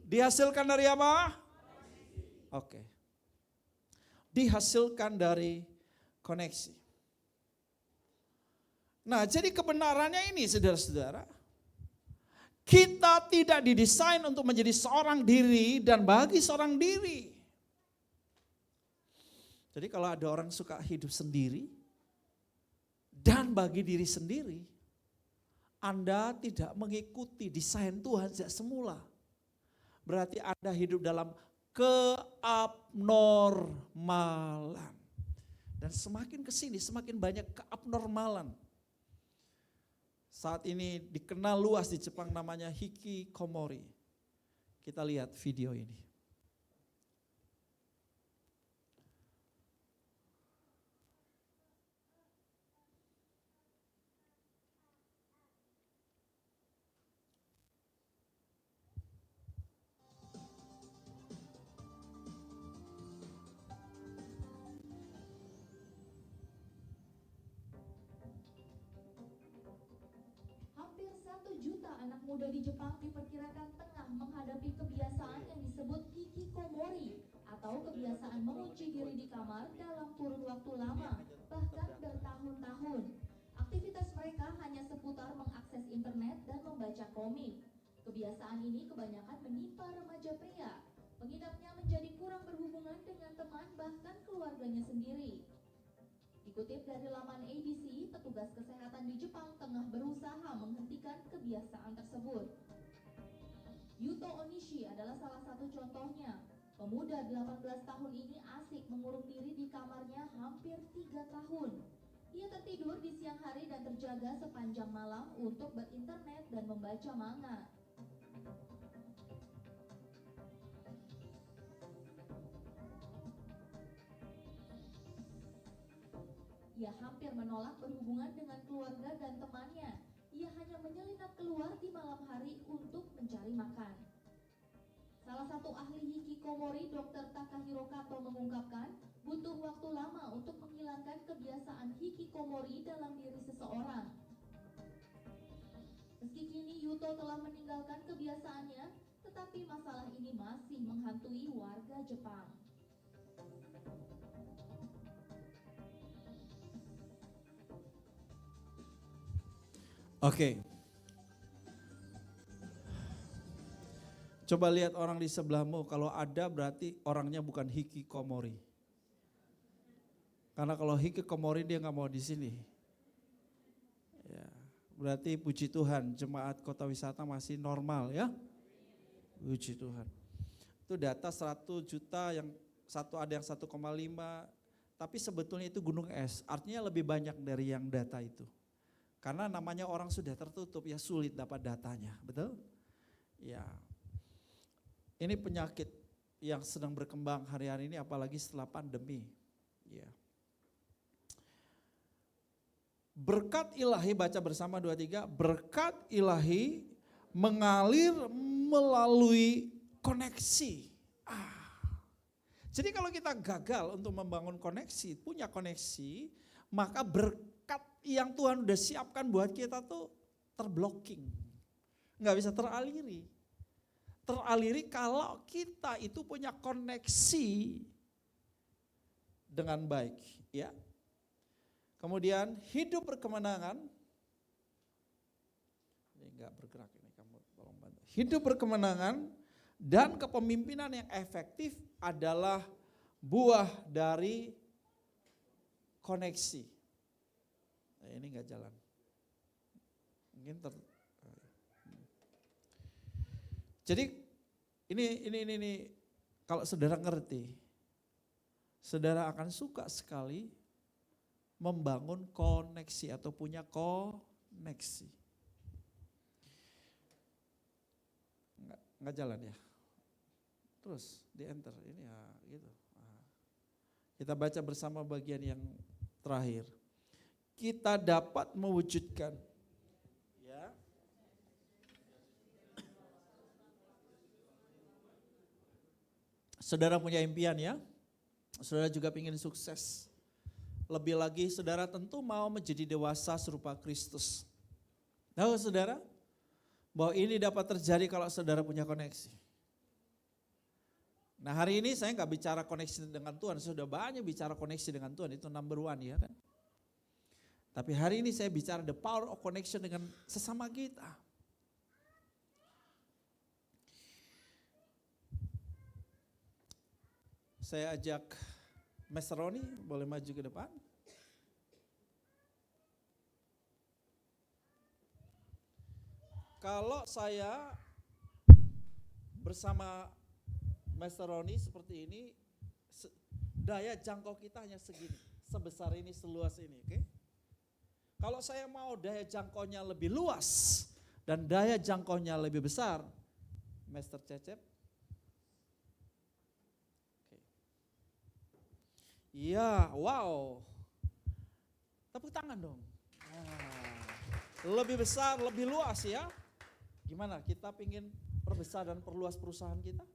Dihasilkan dari apa? Oke. Dihasilkan dari koneksi. Nah, jadi kebenarannya ini saudara-saudara, kita tidak didesain untuk menjadi seorang diri dan bagi seorang diri. Jadi kalau ada orang suka hidup sendiri dan bagi diri sendiri, Anda tidak mengikuti desain Tuhan sejak semula. Berarti Anda hidup dalam keabnormalan. Dan semakin kesini semakin banyak keabnormalan. Saat ini dikenal luas di Jepang namanya hikikomori. Kita lihat video ini. Hampir 1 juta anak muda di Jepang diperkirakan tengah menghadapi kebiasaan yang disebut hikikomori atau kebiasaan mengunci diri di kamar dalam kurun waktu lama, bahkan bertahun-tahun. Aktivitas mereka hanya seputar mengakses internet dan membaca komik. Kebiasaan ini kebanyakan menimpa remaja pria. Pengidapnya menjadi kurang berhubungan dengan teman bahkan keluarganya sendiri. Dikutip dari laman ABC, petugas kesehatan di Jepang tengah berusaha menghentikan kebiasaan tersebut. Yuto Onishi adalah salah satu contohnya. Pemuda 18 tahun ini asik mengurung diri di kamarnya hampir 3 tahun. Ia tertidur di siang hari dan terjaga sepanjang malam untuk berinternet dan membaca manga. Ia hampir menolak berhubungan dengan keluarga dan temannya. Ia hanya menyelinap keluar di malam hari untuk mencari makan. Salah satu ahli hikikomori, Dr. Takahiro Kato, mengungkapkan butuh waktu lama untuk menghilangkan kebiasaan hikikomori dalam diri seseorang. Meski kini Yuto telah meninggalkan kebiasaannya, tetapi masalah ini masih menghantui warga Jepang. Oke. Coba lihat orang di sebelahmu, kalau ada berarti orangnya bukan hikikomori. Karena kalau hikikomori dia nggak mau di sini. Ya, berarti puji Tuhan jemaat kota wisata masih normal ya. Puji Tuhan. Itu data 100 juta yang satu ada yang 1,5, tapi sebetulnya itu gunung es. Artinya lebih banyak dari yang data itu. Karena namanya orang sudah tertutup ya sulit dapat datanya, betul? Ya. Ini penyakit yang sedang berkembang hari-hari ini apalagi setelah pandemi. Ya. Berkat ilahi, baca bersama 2-3, berkat ilahi mengalir melalui koneksi. Jadi kalau kita gagal untuk membangun koneksi, punya koneksi, maka berkat yang Tuhan udah siapkan buat kita tuh terblocking. Nggak bisa teraliri. Teraliri kalau kita itu punya koneksi dengan baik, ya. Kemudian hidup berkemenangan. Ini enggak bergerak ini, kamu tolong bantu. Hidup berkemenangan dan kepemimpinan yang efektif adalah buah dari koneksi. Nah, ini enggak jalan. Mungkin Jadi ini kalau saudara ngerti, saudara akan suka sekali membangun koneksi atau punya koneksi. Enggak jalan ya. Terus di enter ini ya gitu. Kita baca bersama bagian yang terakhir. Kita dapat mewujudkan ya. Saudara punya impian ya, saudara juga ingin sukses. Lebih lagi saudara tentu mau menjadi dewasa serupa Kristus. Tahu saudara, bahwa ini dapat terjadi kalau saudara punya koneksi. Nah hari ini saya nggak bicara koneksi dengan Tuhan, saya sudah banyak bicara koneksi dengan Tuhan, itu number one ya kan. Tapi hari ini saya bicara the power of connection dengan sesama kita. Saya ajak Mas Roni, boleh maju ke depan. Kalau saya bersama Mas Roni seperti ini, daya jangkau kita hanya segini, sebesar ini, seluas ini, oke? Kalau saya mau daya jangkaunya lebih luas dan daya jangkaunya lebih besar, Master Cecep. Iya, wow. Tepuk tangan dong. Lebih besar, lebih luas ya. Gimana, kita ingin perbesar dan perluas perusahaan kita?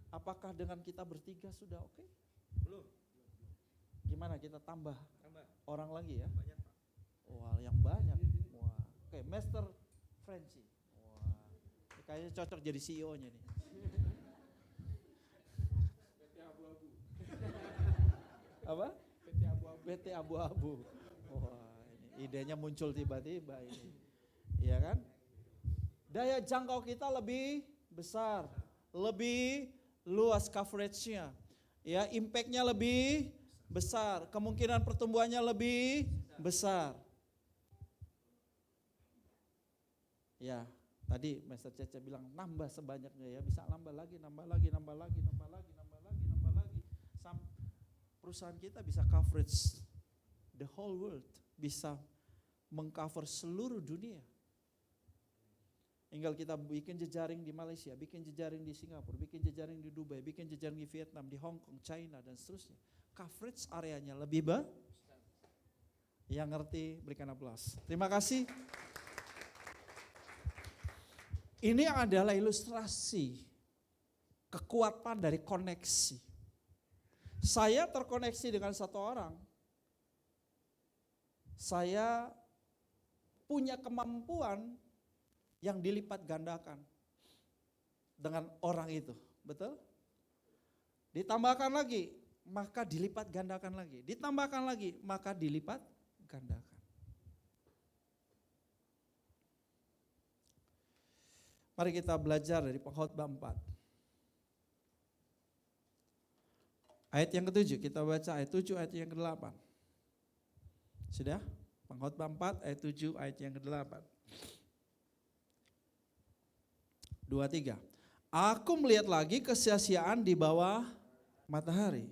Apakah dengan kita bertiga sudah oke? Belum. Gimana kita tambah orang lagi ya? Banyak Pak. Wah, yang banyak. Wah. Oke, Master Frenzy. Wah. Kayaknya cocok jadi CEO-nya nih. Apa? PT Abu-Abu. Wah, ini idenya muncul tiba-tiba ini. Iya kan? Daya jangkau kita lebih besar, lebih luas coveragenya. Ya, impact-nya lebih besar, kemungkinan pertumbuhannya lebih besar. Ya, tadi Master Cece bilang nambah sebanyaknya ya, bisa nambah lagi. Perusahaan kita bisa coverage the whole world, bisa mengcover seluruh dunia. Tinggal kita bikin jejaring di Malaysia, bikin jejaring di Singapura, bikin jejaring di Dubai, bikin jejaring di Vietnam, di Hong Kong, China dan seterusnya. Coverage areanya lebih besar. Yang ngerti berikan aplaus. Terima kasih. Ini adalah ilustrasi kekuatan dari koneksi. Saya terkoneksi dengan satu orang. Saya punya kemampuan yang dilipat gandakan dengan orang itu, betul? Ditambahkan lagi, maka dilipat gandakan lagi. Ditambahkan lagi, maka dilipat gandakan. Mari kita belajar dari Pengkhotbah 4. Ayat yang ke-7, kita baca ayat 7, ayat yang ke-8. Sudah? Pengkhotbah 4, ayat 7, ayat yang ke-8. 2, 3. Aku melihat lagi kesia-siaan di bawah matahari.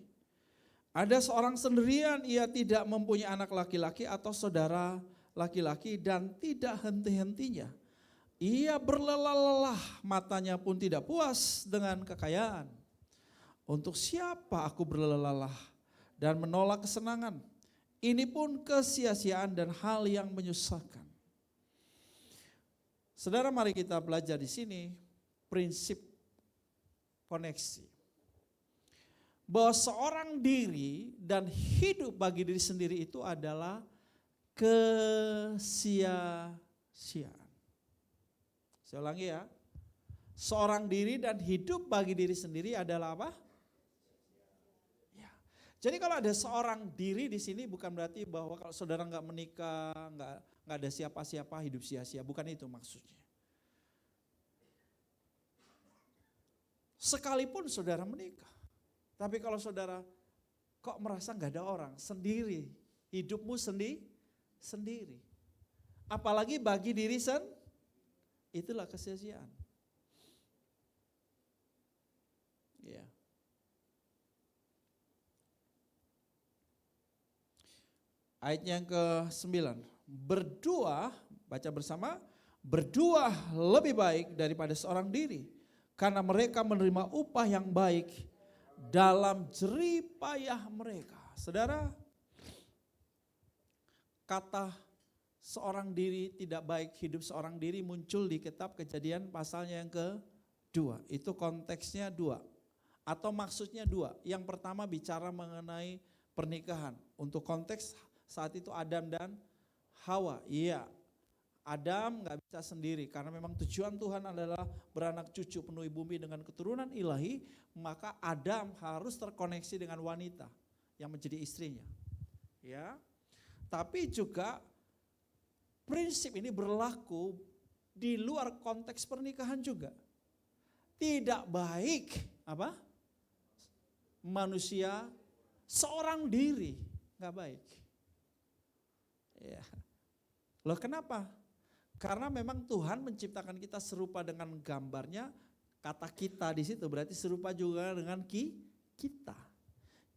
Ada seorang sendirian, ia tidak mempunyai anak laki-laki atau saudara laki-laki dan tidak henti-hentinya. Ia berlelah-lelah, matanya pun tidak puas dengan kekayaan. Untuk siapa aku berlelah dan menolak kesenangan? Ini pun kesia-siaan dan hal yang menyusahkan. Saudara, mari kita belajar di sini prinsip koneksi. Bahwa seorang diri dan hidup bagi diri sendiri itu adalah kesia-siaan. Saya ulangi ya. Seorang diri dan hidup bagi diri sendiri adalah apa? Ya. Jadi kalau ada seorang diri di sini bukan berarti bahwa kalau saudara nggak menikah, nggak ada siapa-siapa, hidup sia-sia. Bukan itu maksudnya. Sekalipun saudara menikah, tapi kalau saudara kok merasa nggak ada orang, sendiri, hidupmu sendiri. Apalagi bagi diri itulah kesia-siaan. Ya. Ayat yang ke-9, berdua, baca bersama, berdua lebih baik daripada seorang diri, karena mereka menerima upah yang baik dalam jerih payah mereka. Saudara, kata seorang diri tidak baik, hidup seorang diri muncul di kitab Kejadian pasalnya yang ke-2. Itu konteksnya 2 atau maksudnya 2. Yang pertama bicara mengenai pernikahan. Untuk konteks saat itu Adam dan Hawa. Iya, Adam gak bisa sendiri karena memang tujuan Tuhan adalah beranak cucu penuhi bumi dengan keturunan ilahi, maka Adam harus terkoneksi dengan wanita yang menjadi istrinya. Ya. Tapi juga prinsip ini berlaku di luar konteks pernikahan juga. Tidak baik apa? Manusia seorang diri, gak baik. Ya. Loh kenapa? Karena memang Tuhan menciptakan kita serupa dengan gambarnya, kata kita di situ berarti serupa juga dengan kita.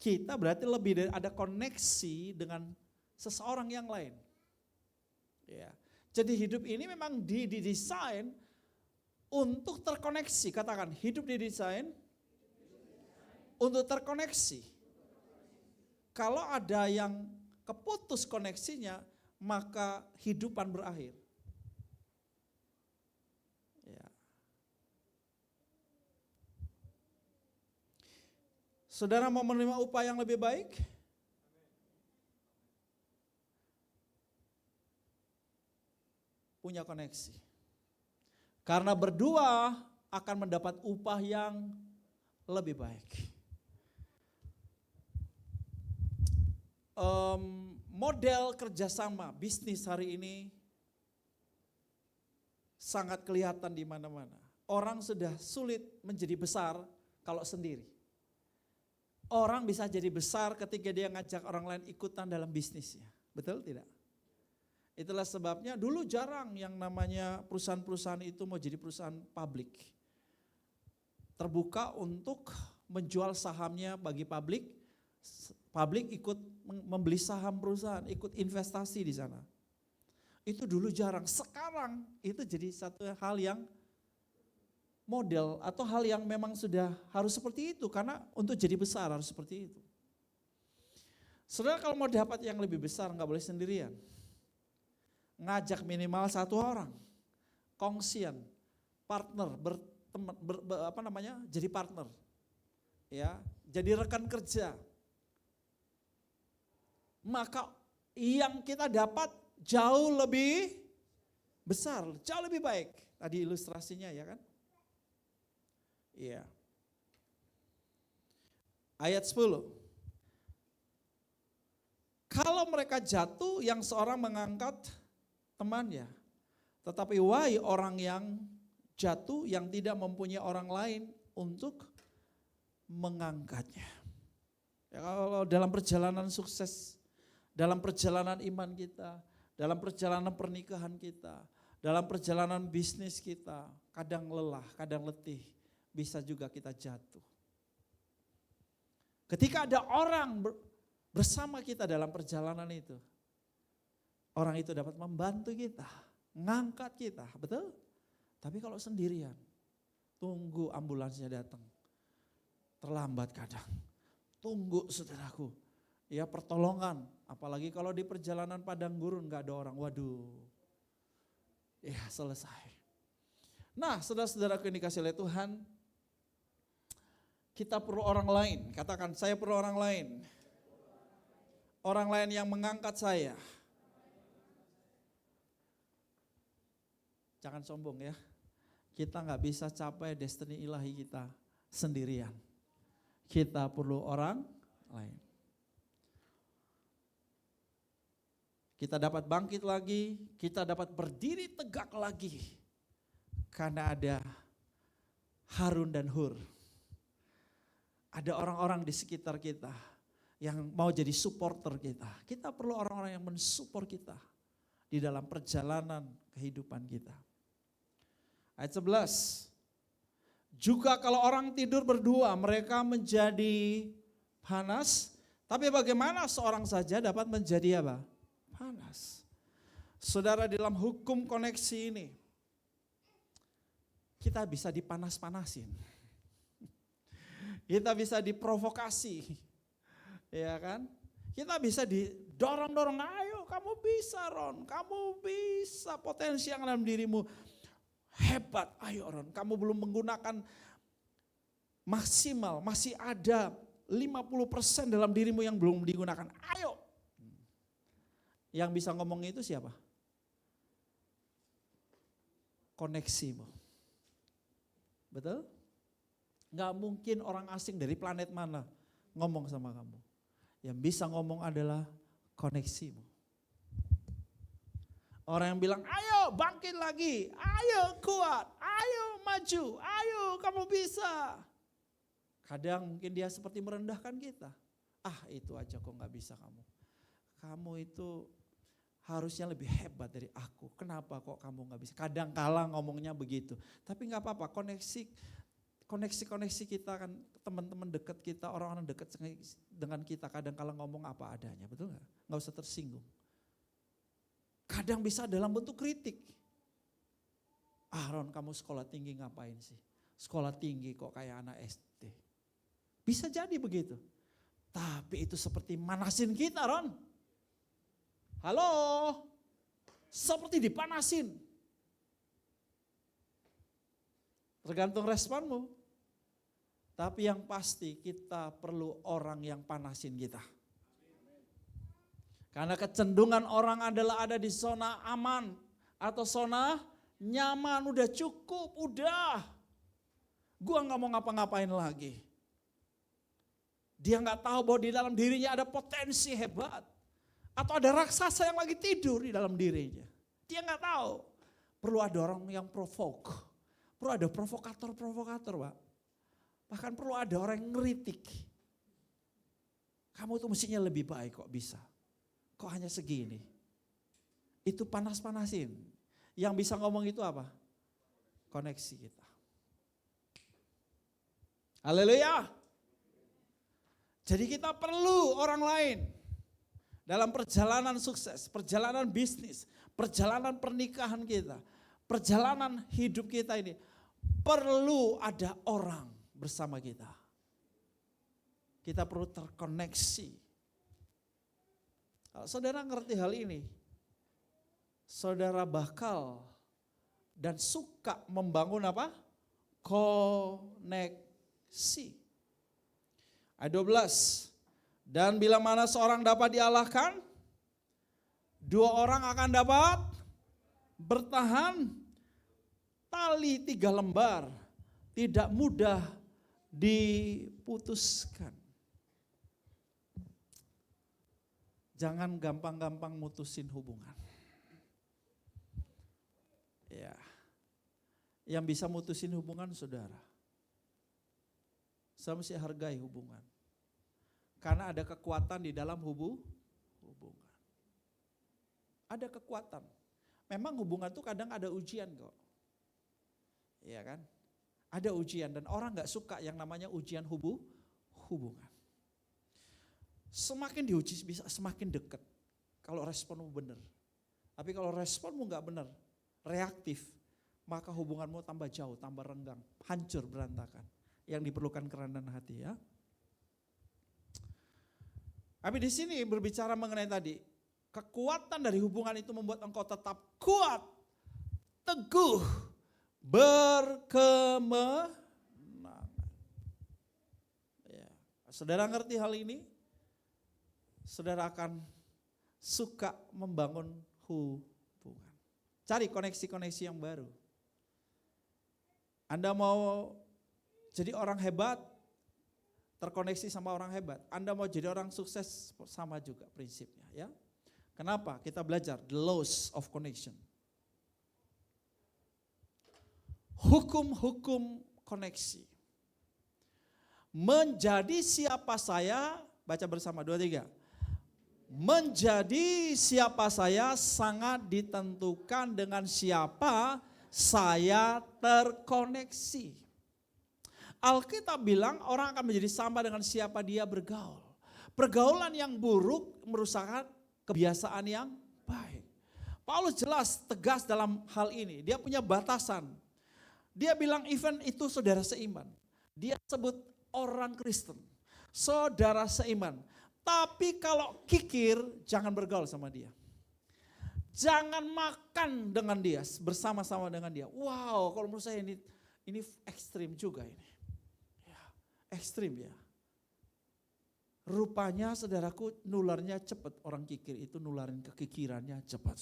Kita berarti lebih dari ada koneksi dengan seseorang yang lain. Ya. Jadi hidup ini memang didesain untuk terkoneksi. Katakan, hidup didesain untuk terkoneksi. Kalau ada yang keputus koneksinya, maka hidupan berakhir. Ya. Saudara mau menerima upah yang lebih baik? Punya koneksi. Karena berdua akan mendapat upah yang lebih baik. Model kerjasama bisnis hari ini sangat kelihatan di mana-mana. Orang sudah sulit menjadi besar kalau sendiri. Orang bisa jadi besar ketika dia ngajak orang lain ikutan dalam bisnisnya. Betul tidak? Itulah sebabnya dulu jarang yang namanya perusahaan-perusahaan itu mau jadi perusahaan publik. Terbuka untuk menjual sahamnya bagi publik. Publik ikut membeli saham perusahaan, ikut investasi di sana. Itu dulu jarang. Sekarang itu jadi satu hal yang model atau hal yang memang sudah harus seperti itu. Karena untuk jadi besar harus seperti itu. Saudara kalau mau dapat yang lebih besar nggak boleh sendirian. Ngajak minimal 1 orang. Kongsian, partner, jadi partner. Ya, jadi rekan kerja. Maka yang kita dapat jauh lebih besar, jauh lebih baik. Tadi ilustrasinya ya kan? Iya. Ayat 10. Kalau mereka jatuh, yang seorang mengangkat temannya. Tetapi wahai orang yang jatuh yang tidak mempunyai orang lain untuk mengangkatnya. Ya, kalau dalam perjalanan sukses, dalam perjalanan iman kita, dalam perjalanan pernikahan kita, dalam perjalanan bisnis kita, kadang lelah, kadang letih, bisa juga kita jatuh. Ketika ada orang bersama kita dalam perjalanan itu, orang itu dapat membantu kita, ngangkat kita, betul? Tapi kalau sendirian, tunggu ambulansnya datang. Terlambat kadang. Tunggu saudaraku. Ya pertolongan, apalagi kalau di perjalanan padang gurun gak ada orang, waduh. Ya selesai. Nah saudara-saudaraku yang dikasih oleh Tuhan, kita perlu orang lain. Katakan, saya perlu orang lain. Orang lain yang mengangkat saya. Jangan sombong ya. Kita gak bisa capai destiny ilahi kita sendirian. Kita perlu orang lain. Kita dapat bangkit lagi, kita dapat berdiri tegak lagi. Karena ada Harun dan Hur. Ada orang-orang di sekitar kita yang mau jadi supporter kita. Kita perlu orang-orang yang mensupport kita di dalam perjalanan kehidupan kita. Ayat 11. Juga kalau orang tidur berdua mereka menjadi panas. Tapi bagaimana seorang saja dapat menjadi apa? Panas. Saudara, dalam hukum koneksi ini kita bisa dipanas-panasin. Kita bisa diprovokasi. Ya kan? Kita bisa didorong-dorong, ayo kamu bisa Ron, kamu bisa, potensi yang dalam dirimu hebat, ayo Ron, kamu belum menggunakan maksimal, masih ada 50% dalam dirimu yang belum digunakan, ayo. Yang bisa ngomong itu siapa? Koneksimu. Betul? Gak mungkin orang asing dari planet mana ngomong sama kamu. Yang bisa ngomong adalah koneksimu. Orang yang bilang, ayo bangkit lagi, ayo kuat, ayo maju, ayo kamu bisa. Kadang mungkin dia seperti merendahkan kita. Ah itu aja kok gak bisa kamu. Kamu itu harusnya lebih hebat dari aku. Kenapa kok kamu gak bisa? Kadang kala ngomongnya begitu. Tapi gak apa-apa, koneksi kita kan, teman-teman dekat kita, orang-orang dekat dengan kita kadang kala ngomong apa adanya, betul gak? Gak usah tersinggung. Kadang bisa dalam bentuk kritik. Ah Ron, kamu sekolah tinggi ngapain sih? Sekolah tinggi kok kayak anak SD. Bisa jadi begitu. Tapi itu seperti manasin kita Ron. Halo? Seperti dipanasin. Tergantung responmu. Tapi yang pasti kita perlu orang yang panasin kita. Karena kecenderungan orang adalah ada di zona aman atau zona nyaman, udah cukup, udah. Gua gak mau ngapa-ngapain lagi. Dia gak tahu bahwa di dalam dirinya ada potensi hebat. Atau ada raksasa yang lagi tidur di dalam dirinya. Dia gak tahu. Perlu ada orang yang provoke. Perlu ada provokator-provokator Pak. Bahkan perlu ada orang yang ngeritik. Kamu tuh mestinya lebih baik kok bisa. Kok hanya segini? Itu panas-panasin. Yang bisa ngomong itu apa? Koneksi kita. Haleluya. Jadi kita perlu orang lain. Dalam perjalanan sukses, perjalanan bisnis, perjalanan pernikahan kita. Perjalanan hidup kita ini. Perlu ada orang bersama kita. Kita perlu terkoneksi. Kalau saudara ngerti hal ini, saudara bakal dan suka membangun apa? Koneksi. Ayat 12. Dan bila mana seorang dapat dialahkan, dua orang akan dapat bertahan. Tali 3 lembar tidak mudah diputuskan. Jangan gampang-gampang mutusin hubungan. Ya. yang bisa mutusin hubungan saudara. Saya mesti hargai hubungan. Karena ada kekuatan di dalam hubungan. Ada kekuatan. Memang hubungan itu kadang ada ujian kok. Iya kan? Ada ujian dan orang gak suka yang namanya ujian hubungan. Semakin diuji bisa semakin dekat. Kalau responmu benar. Tapi kalau responmu gak benar, reaktif, maka hubunganmu tambah jauh, tambah renggang, hancur, berantakan. Yang diperlukan kerendahan hati ya. Tapi di sini berbicara mengenai tadi, kekuatan dari hubungan itu membuat engkau tetap kuat, teguh, berkemenangan. Ya. Saudara ngerti hal ini? Saudara akan suka membangun hubungan. Cari koneksi-koneksi yang baru. Anda mau jadi orang hebat, terkoneksi sama orang hebat. Anda mau jadi orang sukses, sama juga prinsipnya ya. Kenapa? Kita belajar the laws of connection. Hukum-hukum koneksi. Menjadi siapa saya, baca bersama 2, 3. Menjadi siapa saya sangat ditentukan dengan siapa saya terkoneksi. Alkitab bilang orang akan menjadi sama dengan siapa dia bergaul. Pergaulan yang buruk merusakkan kebiasaan yang baik. Paulus jelas tegas dalam hal ini. Dia punya batasan. Dia bilang even itu saudara seiman. Dia sebut orang Kristen. Saudara seiman. Tapi kalau kikir jangan bergaul sama dia. Jangan makan dengan dia, bersama-sama dengan dia. Wow, kalau menurut saya ini ekstrim juga ini. Ya, ekstrim ya. Rupanya saudaraku nularnya cepat. Orang kikir itu nularin kekikirannya cepat.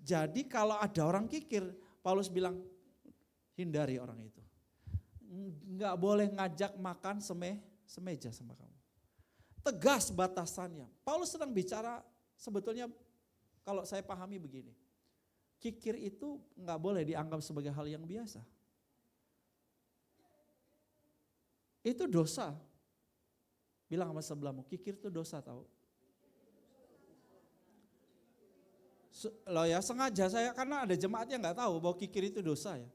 Jadi kalau ada orang kikir, Paulus bilang hindari orang itu. Enggak boleh ngajak makan semeja sama kamu. Tegas batasannya. Paulus sedang bicara sebetulnya kalau saya pahami begini. Kikir itu enggak boleh dianggap sebagai hal yang biasa. Itu dosa. Bilang sama sebelahmu, kikir itu dosa tahu. Loh ya sengaja saya karena ada jemaat yang nggak tahu bahwa kikir itu dosa ya.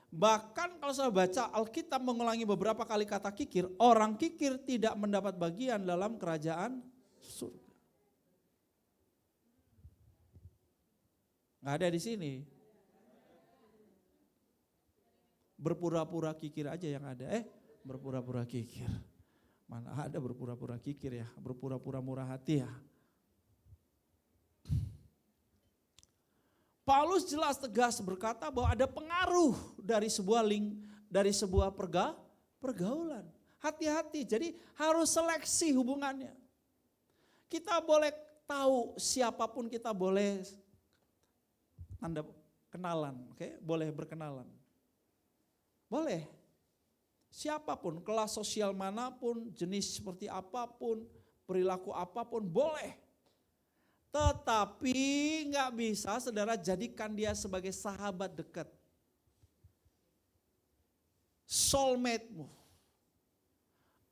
Bahkan kalau saya baca Alkitab mengulangi beberapa kali kata kikir, orang kikir tidak mendapat bagian dalam kerajaan surga. Nggak ada di sini. Berpura-pura kikir aja yang ada. Berpura-pura kikir. Mana ada berpura-pura kikir ya, berpura-pura murah hati ya. Paulus jelas tegas berkata bahwa ada pengaruh dari sebuah pergaulan. Hati-hati, jadi harus seleksi hubungannya. Kita boleh tahu siapapun kita boleh tanda kenalan, oke? Boleh berkenalan. Boleh. Siapapun, kelas sosial manapun, jenis seperti apapun, perilaku apapun boleh. Tetapi nggak bisa saudara jadikan dia sebagai sahabat dekat. Soulmate-mu.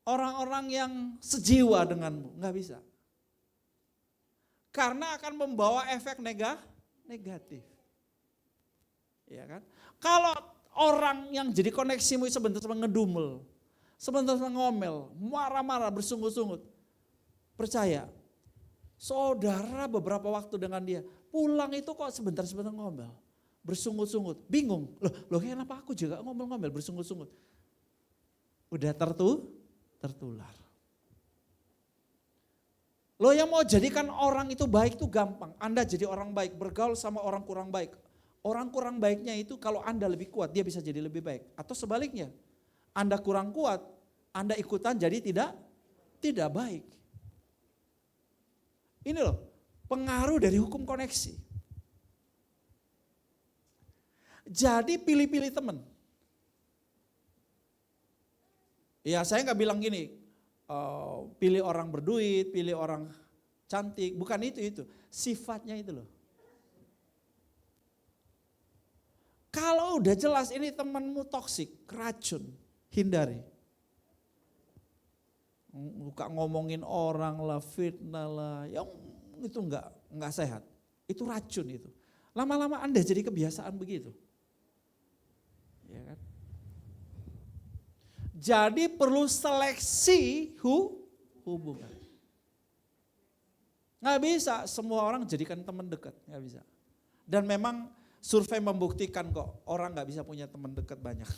Orang-orang yang sejiwa denganmu, nggak bisa. Karena akan membawa efek negatif. Ya kan? Kalau orang yang jadi koneksimu sebentar ngedumel, sebentar ngomel, marah-marah, bersungut-sungut. Percaya, saudara beberapa waktu dengan dia, pulang itu kok sebentar-sebentar ngomel, bersungut-sungut, bingung. Loh kenapa aku juga ngomel-ngomel, bersungut-sungut. Udah tertular. Loh yang mau jadikan orang itu baik itu gampang. Anda jadi orang baik, bergaul sama orang kurang baik. Orang kurang baiknya itu kalau Anda lebih kuat, dia bisa jadi lebih baik. Atau sebaliknya, Anda kurang kuat, Anda ikutan jadi tidak baik. Ini loh, pengaruh dari hukum koneksi. Jadi pilih-pilih teman. Ya saya nggak bilang gini, pilih orang berduit, pilih orang cantik, bukan itu. Sifatnya itu loh. Kalau udah jelas ini temanmu toksik, racun, hindari. Buka ngomongin orang lah, fitnah lah, yang itu enggak sehat. Itu racun itu. Lama-lama Anda jadi kebiasaan begitu. Ya kan? Jadi perlu seleksi hubungan. Nggak bisa semua orang jadikan teman dekat, nggak bisa. Dan memang survei membuktikan kok orang nggak bisa punya teman dekat banyak.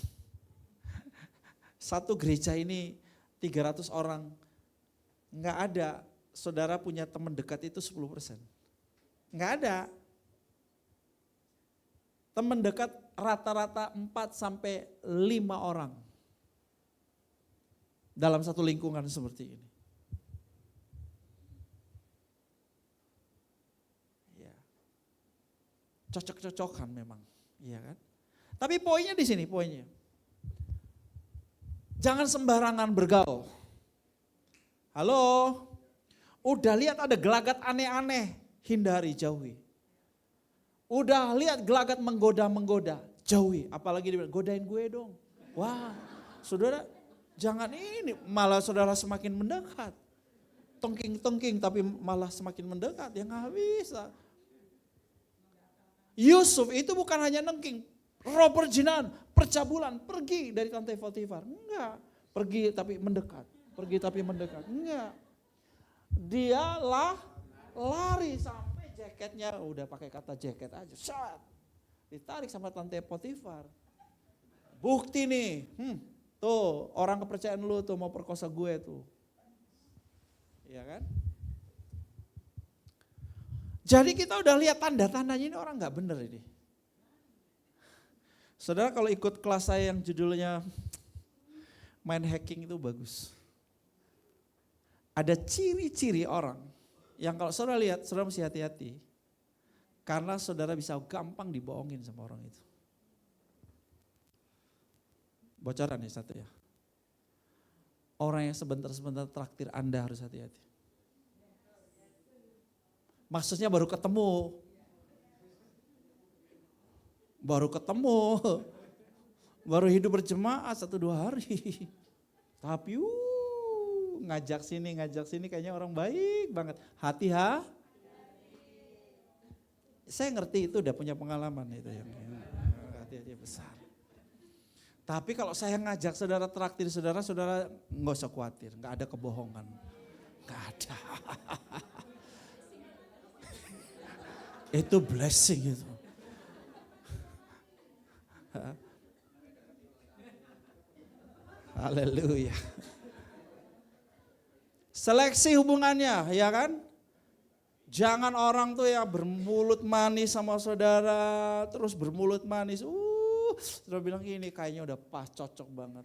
Satu gereja ini 300 orang, nggak ada saudara punya teman dekat itu 10%. Nggak ada. Teman dekat rata-rata 4 sampai 5 orang dalam satu lingkungan seperti ini. Ya. Cocok-cocokan memang, iya kan? Tapi poinnya di sini, poinnya. Jangan sembarangan bergaul. Halo, udah lihat ada gelagat aneh-aneh, hindari, jauhi. Udah lihat gelagat menggoda-menggoda, jauhi. Apalagi dia bilang, godain gue dong. Wah, saudara jangan ini, malah saudara semakin mendekat. Tongking-tongking tapi malah semakin mendekat, ya nggak bisa. Yusuf itu bukan hanya nengking, roh perjinan, percabulan, pergi dari Tante Potifar. Enggak, pergi tapi mendekat, pergi tapi mendekat. Enggak, dia lari sampai jaketnya, udah pakai kata jaket aja, shot, ditarik sama Tante Potifar. Bukti nih, tuh orang kepercayaan lu tuh mau perkosa gue tuh. Iya kan? Jadi kita udah lihat tanda-tandanya ini orang gak bener ini. Saudara kalau ikut kelas saya yang judulnya main hacking itu bagus. Ada ciri-ciri orang yang kalau saudara lihat, saudara mesti hati-hati. Karena saudara bisa gampang dibohongin sama orang itu. Bocoran nih satu ya. Orang yang sebentar-sebentar traktir Anda harus hati-hati. Maksudnya baru ketemu. Baru hidup berjemaah 1-2 hari. Tapi ngajak sini kayaknya orang baik banget. Saya ngerti itu udah punya pengalaman itu yang hati-hati besar. Tapi kalau saya ngajak saudara traktir saudara nggak usah khawatir, nggak ada kebohongan, nggak ada. Itu blessing itu. Haleluya. Seleksi hubungannya, ya kan? Jangan orang tuh ya bermulut manis sama saudara, terus bermulut manis. Saudara bilang ini kayaknya udah pas, cocok banget.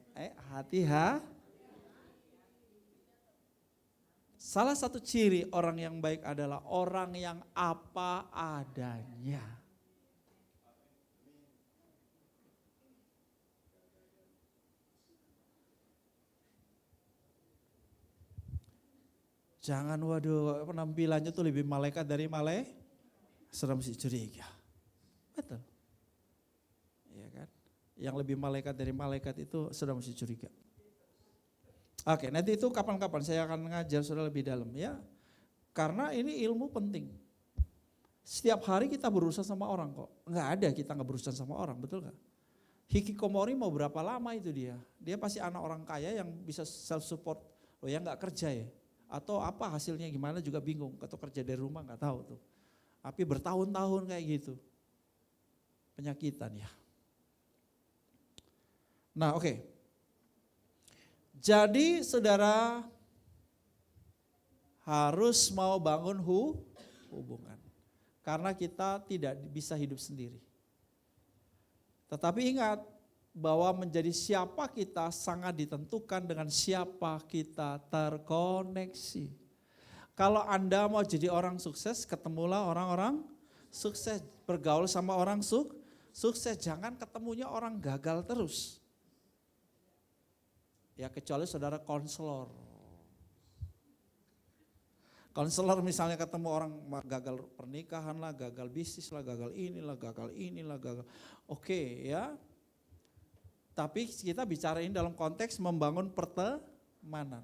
Salah satu ciri orang yang baik adalah orang yang apa adanya. Jangan waduh penampilannya tuh lebih malaikat dari saudara mesti curiga. Betul. Iya kan? Yang lebih malaikat dari malaikat itu saudara mesti curiga. Oke, nanti itu kapan-kapan saya akan ngajar saudara lebih dalam ya. Karena ini ilmu penting. Setiap hari kita berurusan sama orang kok. Enggak ada kita enggak berurusan sama orang, betul enggak? Hikikomori mau berapa lama itu dia? Dia pasti anak orang kaya yang bisa self support. Oh ya enggak kerja ya? Atau apa hasilnya gimana juga bingung. Atau kerja dari rumah enggak tahu tuh. Tapi bertahun-tahun kayak gitu. Penyakitan ya. Nah oke. Jadi saudara harus mau bangun hubungan. Karena kita tidak bisa hidup sendiri. Tetapi ingat bahwa menjadi siapa kita sangat ditentukan dengan siapa kita terkoneksi. Kalau Anda mau jadi orang sukses, ketemulah orang-orang sukses. Bergaul sama orang sukses, jangan ketemunya orang gagal terus. Ya kecuali saudara konselor. Konselor misalnya ketemu orang gagal pernikahan lah, gagal bisnis lah, gagal inilah, gagal. Oke ya. Tapi kita bicarain dalam konteks membangun pertemanan.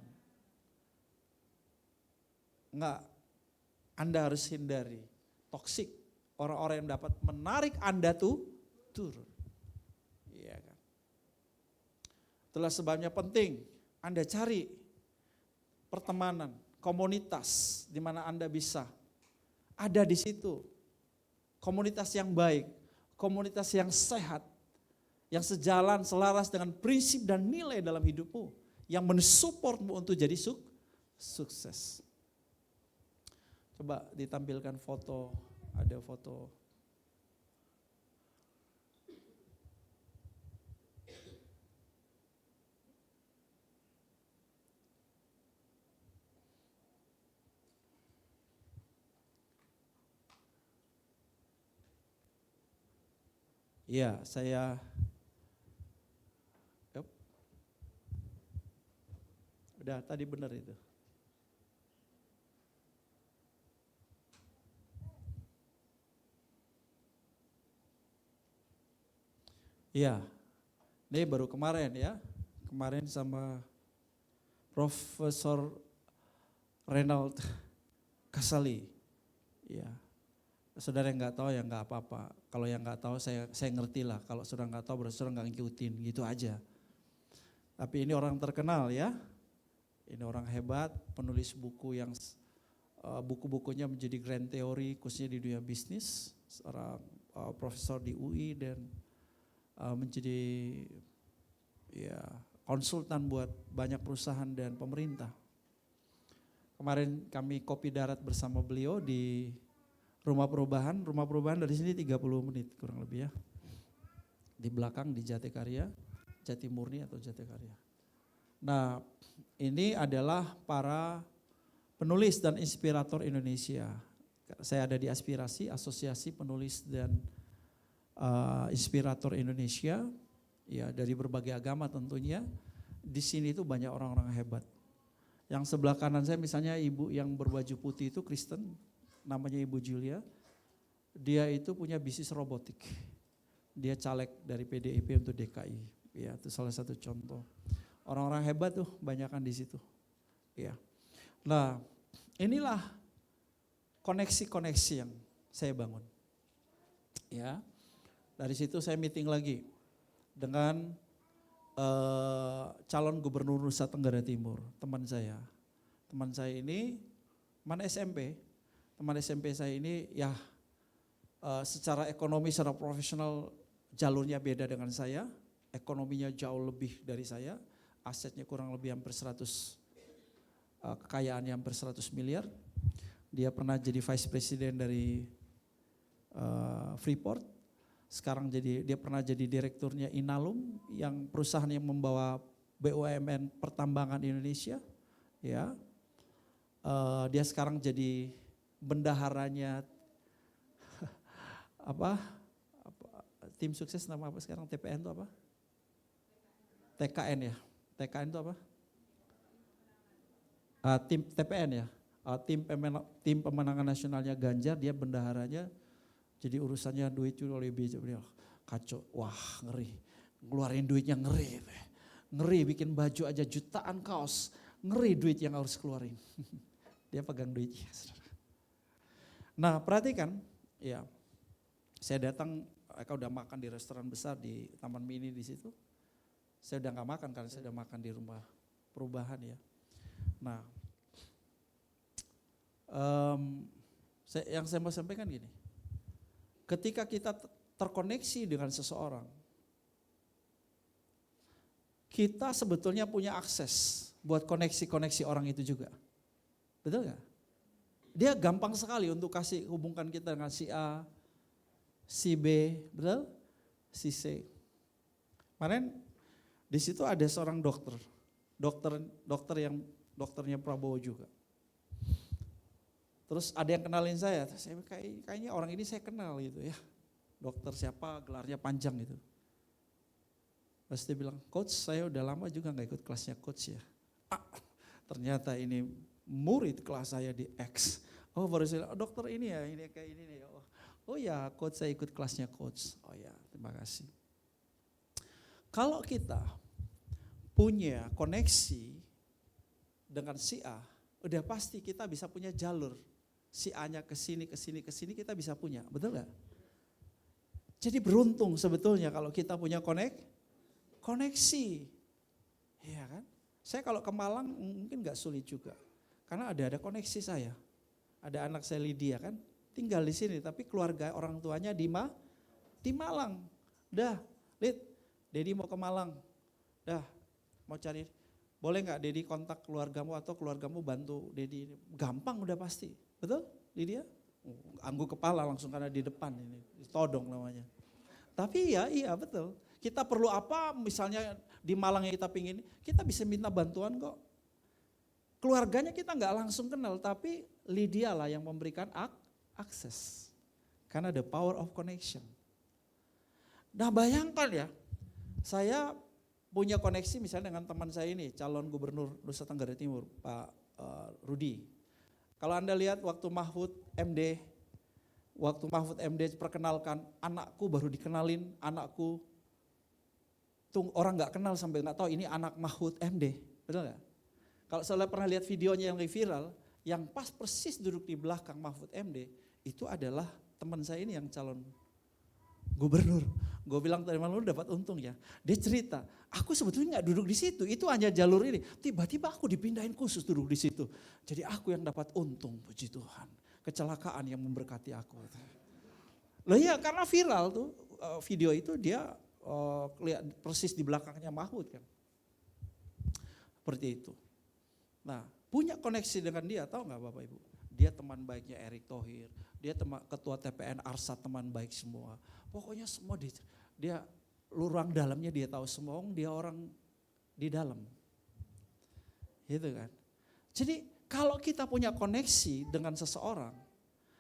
Enggak, Anda harus hindari toksik. Orang-orang yang dapat menarik Anda tuh turun. Iya kan. Itulah sebabnya penting Anda cari pertemanan, komunitas di mana Anda bisa ada di situ. Komunitas yang baik, komunitas yang sehat, yang sejalan selaras dengan prinsip dan nilai dalam hidupmu, yang mensupportmu untuk jadi sukses. Coba ditampilkan foto, ada foto. Iya, saya udah tadi benar itu. Iya, ini baru kemarin ya, kemarin sama Profesor Renald Kasali. Iya, saudara yang nggak tahu ya nggak apa-apa. Kalau yang nggak tahu saya ngerti lah. Kalau saudara nggak tahu berarti saudara nggak ngikutin, gitu aja. Tapi ini orang terkenal ya, ini orang hebat, penulis buku yang buku-bukunya menjadi grand teori khususnya di dunia bisnis, seorang profesor di UI dan menjadi ya konsultan buat banyak perusahaan dan pemerintah. Kemarin kami kopi darat bersama beliau di Rumah Perubahan dari sini 30 menit kurang lebih ya. Di belakang di Jatikarya, Jatimurni atau Jatikarya. Nah, ini adalah para penulis dan inspirator Indonesia. Saya ada di Aspirasi, Asosiasi Penulis dan Inspirator Indonesia, ya dari berbagai agama tentunya. Di sini itu banyak orang-orang hebat. Yang sebelah kanan saya misalnya ibu yang berbaju putih itu Kristen, namanya Ibu Julia. Dia itu punya bisnis robotik. Dia caleg dari PDIP untuk DKI. Ya, itu salah satu contoh. Orang-orang hebat tuh banyakan di situ. Ya. Nah, inilah koneksi-koneksi yang saya bangun. Ya. Dari situ saya meeting lagi dengan calon gubernur Nusa Tenggara Timur, teman saya. Teman saya ini teman SMP. Teman SMP saya ini ya secara ekonomi, secara profesional jalurnya beda dengan saya. Ekonominya jauh lebih dari saya. Asetnya kurang lebih hampir 100, kekayaannya hampir 100 miliar. Dia pernah jadi vice president dari Freeport. Sekarang dia pernah jadi direkturnya Inalum, yang perusahaan yang membawa BUMN pertambangan Indonesia. Ya, dia sekarang jadi bendaharanya tim sukses nama apa sekarang, TPN itu apa? TKN ya, TKN itu apa? Tim TPN ya, tim pemenangan nasionalnya Ganjar, dia bendaharanya. Jadi urusannya duit itu oleh beliau kacau, wah ngeri, ngeluarin duitnya ngeri, ngeri bikin baju aja jutaan kaos, ngeri duit yang harus keluarin. Dia pegang duitnya. Nah perhatikan, ya saya datang, mereka udah makan di restoran besar di Taman Mini di situ. Saya udah nggak makan karena saya udah makan di Rumah Perubahan ya. Nah, yang saya mau sampaikan gini. Ketika kita terkoneksi dengan seseorang, kita sebetulnya punya akses buat koneksi-koneksi orang itu juga. Betul gak? Dia gampang sekali untuk kasih hubungkan kita dengan si A, si B, betul? Si C. Kemarin di situ ada seorang dokter yang dokternya Prabowo juga. Terus ada yang kenalin saya kayaknya orang ini saya kenal gitu ya. Dokter siapa, gelarnya panjang gitu. Terus dia bilang, coach saya udah lama juga gak ikut kelasnya coach ya. Ternyata ini murid kelas saya di X. Oh baru saya, dokter ini ya, ini kayak ini nih. Oh ya, coach saya ikut kelasnya coach. Oh ya, terima kasih. Kalau kita punya koneksi dengan si A, udah pasti kita bisa punya jalur. Si A-nya ke sini, kita bisa punya, betul gak? Jadi beruntung sebetulnya kalau kita punya koneksi. Iya kan? Saya kalau ke Malang mungkin gak sulit juga. Karena ada koneksi saya. Ada anak saya Lydia kan, tinggal di sini tapi keluarga orang tuanya di Malang. Dah, Lid, Dedi mau ke Malang. Dah, mau cari, boleh gak Dedi kontak keluargamu atau keluargamu bantu Dedi. Gampang udah pasti, betul Lydia? Anggu kepala langsung karena di depan ini, ditodong namanya. Tapi iya betul. Kita perlu apa misalnya di Malang yang kita pingin, kita bisa minta bantuan kok. Keluarganya kita nggak langsung kenal, tapi Lydia lah yang memberikan akses. Karena the power of connection. Nah bayangkan ya, saya punya koneksi misalnya dengan teman saya ini, calon gubernur Nusa Tenggara Timur, Pak Rudi. Kalau Anda lihat waktu Mahfud MD perkenalkan, anakku baru dikenalin, anakku orang nggak kenal sampai nggak tahu ini anak Mahfud MD, betul nggak? Kalau saya pernah lihat videonya yang viral, yang pas persis duduk di belakang Mahfud MD, itu adalah teman saya ini yang calon gubernur. Gue bilang dari mana lu dapat untung ya? Dia cerita, aku sebetulnya nggak duduk di situ, itu hanya jalur ini. Tiba-tiba aku dipindahin khusus duduk di situ. Jadi aku yang dapat untung, puji Tuhan. Kecelakaan yang memberkati aku. Loh iya, karena viral tuh video itu dia lihat persis di belakangnya Mahfud kan. Seperti itu. Nah, punya koneksi dengan dia, tahu nggak Bapak Ibu? Dia teman baiknya Erick Thohir, dia ketua TPN Arsat, teman baik semua. Pokoknya semua dia lurang dalamnya dia tahu semua, dia orang di dalam. Gitu kan. Jadi kalau kita punya koneksi dengan seseorang,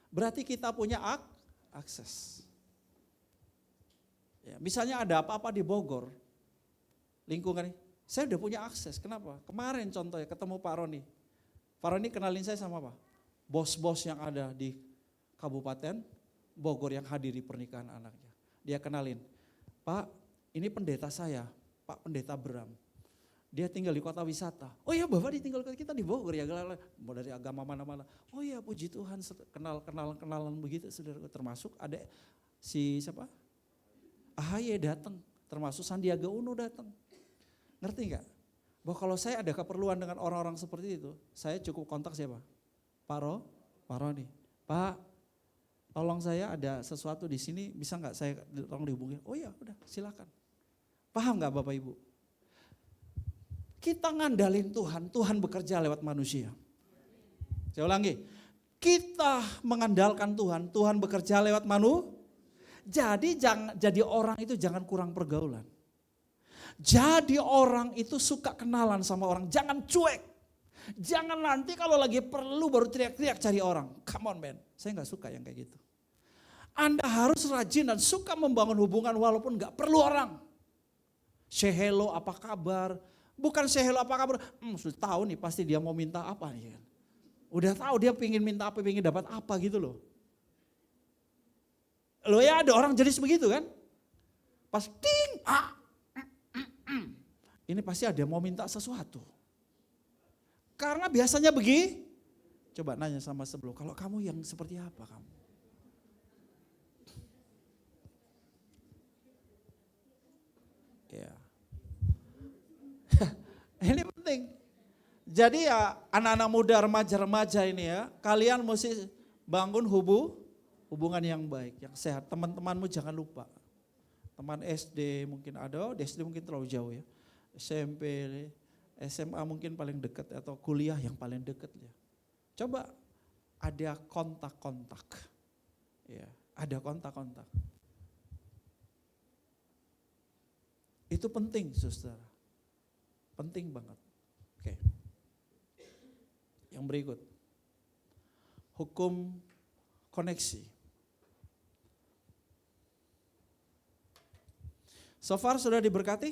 berarti kita punya akses. Ya, misalnya ada apa-apa di Bogor, lingkungan ini, saya udah punya akses. Kenapa? Kemarin contohnya ketemu Pak Roni. Pak Roni kenalin saya sama apa? Bos-bos yang ada di Kabupaten Bogor yang hadiri pernikahan anaknya. Dia kenalin, Pak ini pendeta saya, Pak Pendeta Bram. Dia tinggal di kota wisata. Oh iya Bapak ditinggal kita di Bogor ya, mau dari agama mana-mana. Oh iya puji Tuhan, kenalan begitu saudara. Termasuk ada si siapa? AHY datang, termasuk Sandiaga Uno datang. Ngerti nggak? Bahwa kalau saya ada keperluan dengan orang-orang seperti itu, saya cukup kontak siapa? Pak Roni. Pak, tolong saya ada sesuatu di sini, bisa nggak saya tolong dihubungin? Oh iya, udah silakan. Paham nggak Bapak Ibu? Kita ngandalin Tuhan, Tuhan bekerja lewat manusia. Saya ulangi, kita mengandalkan Tuhan, Tuhan bekerja lewat manusia. Jadi orang itu jangan kurang pergaulan. Jadi orang itu suka kenalan sama orang, jangan cuek. Jangan nanti kalau lagi perlu baru teriak-teriak cari orang. Come on man, saya gak suka yang kayak gitu. Anda harus rajin dan suka membangun hubungan walaupun gak perlu orang. Say hello, apa kabar? Bukan say hello, apa kabar? Sudah tahu nih pasti dia mau minta apa nih. Udah tahu dia pengen minta apa, pengen dapat apa gitu loh. Loh ya ada orang jenis begitu kan? Pas ting, ini pasti ada mau minta sesuatu. Karena biasanya coba nanya sama sebelum, kalau kamu yang seperti apa kamu? Ya. Ini penting. Jadi ya anak-anak muda, remaja-remaja ini ya, kalian mesti bangun hubungan yang baik, yang sehat. Teman-temanmu jangan lupa. Teman SD mungkin ada, SD mungkin terlalu jauh ya. SMP, SMA mungkin paling dekat atau kuliah yang paling dekat ya. Coba ada kontak-kontak. Ya, ada kontak-kontak. Itu penting, Saudara. Penting banget. Oke. Yang berikut. Hukum koneksi. So far sudah diberkati?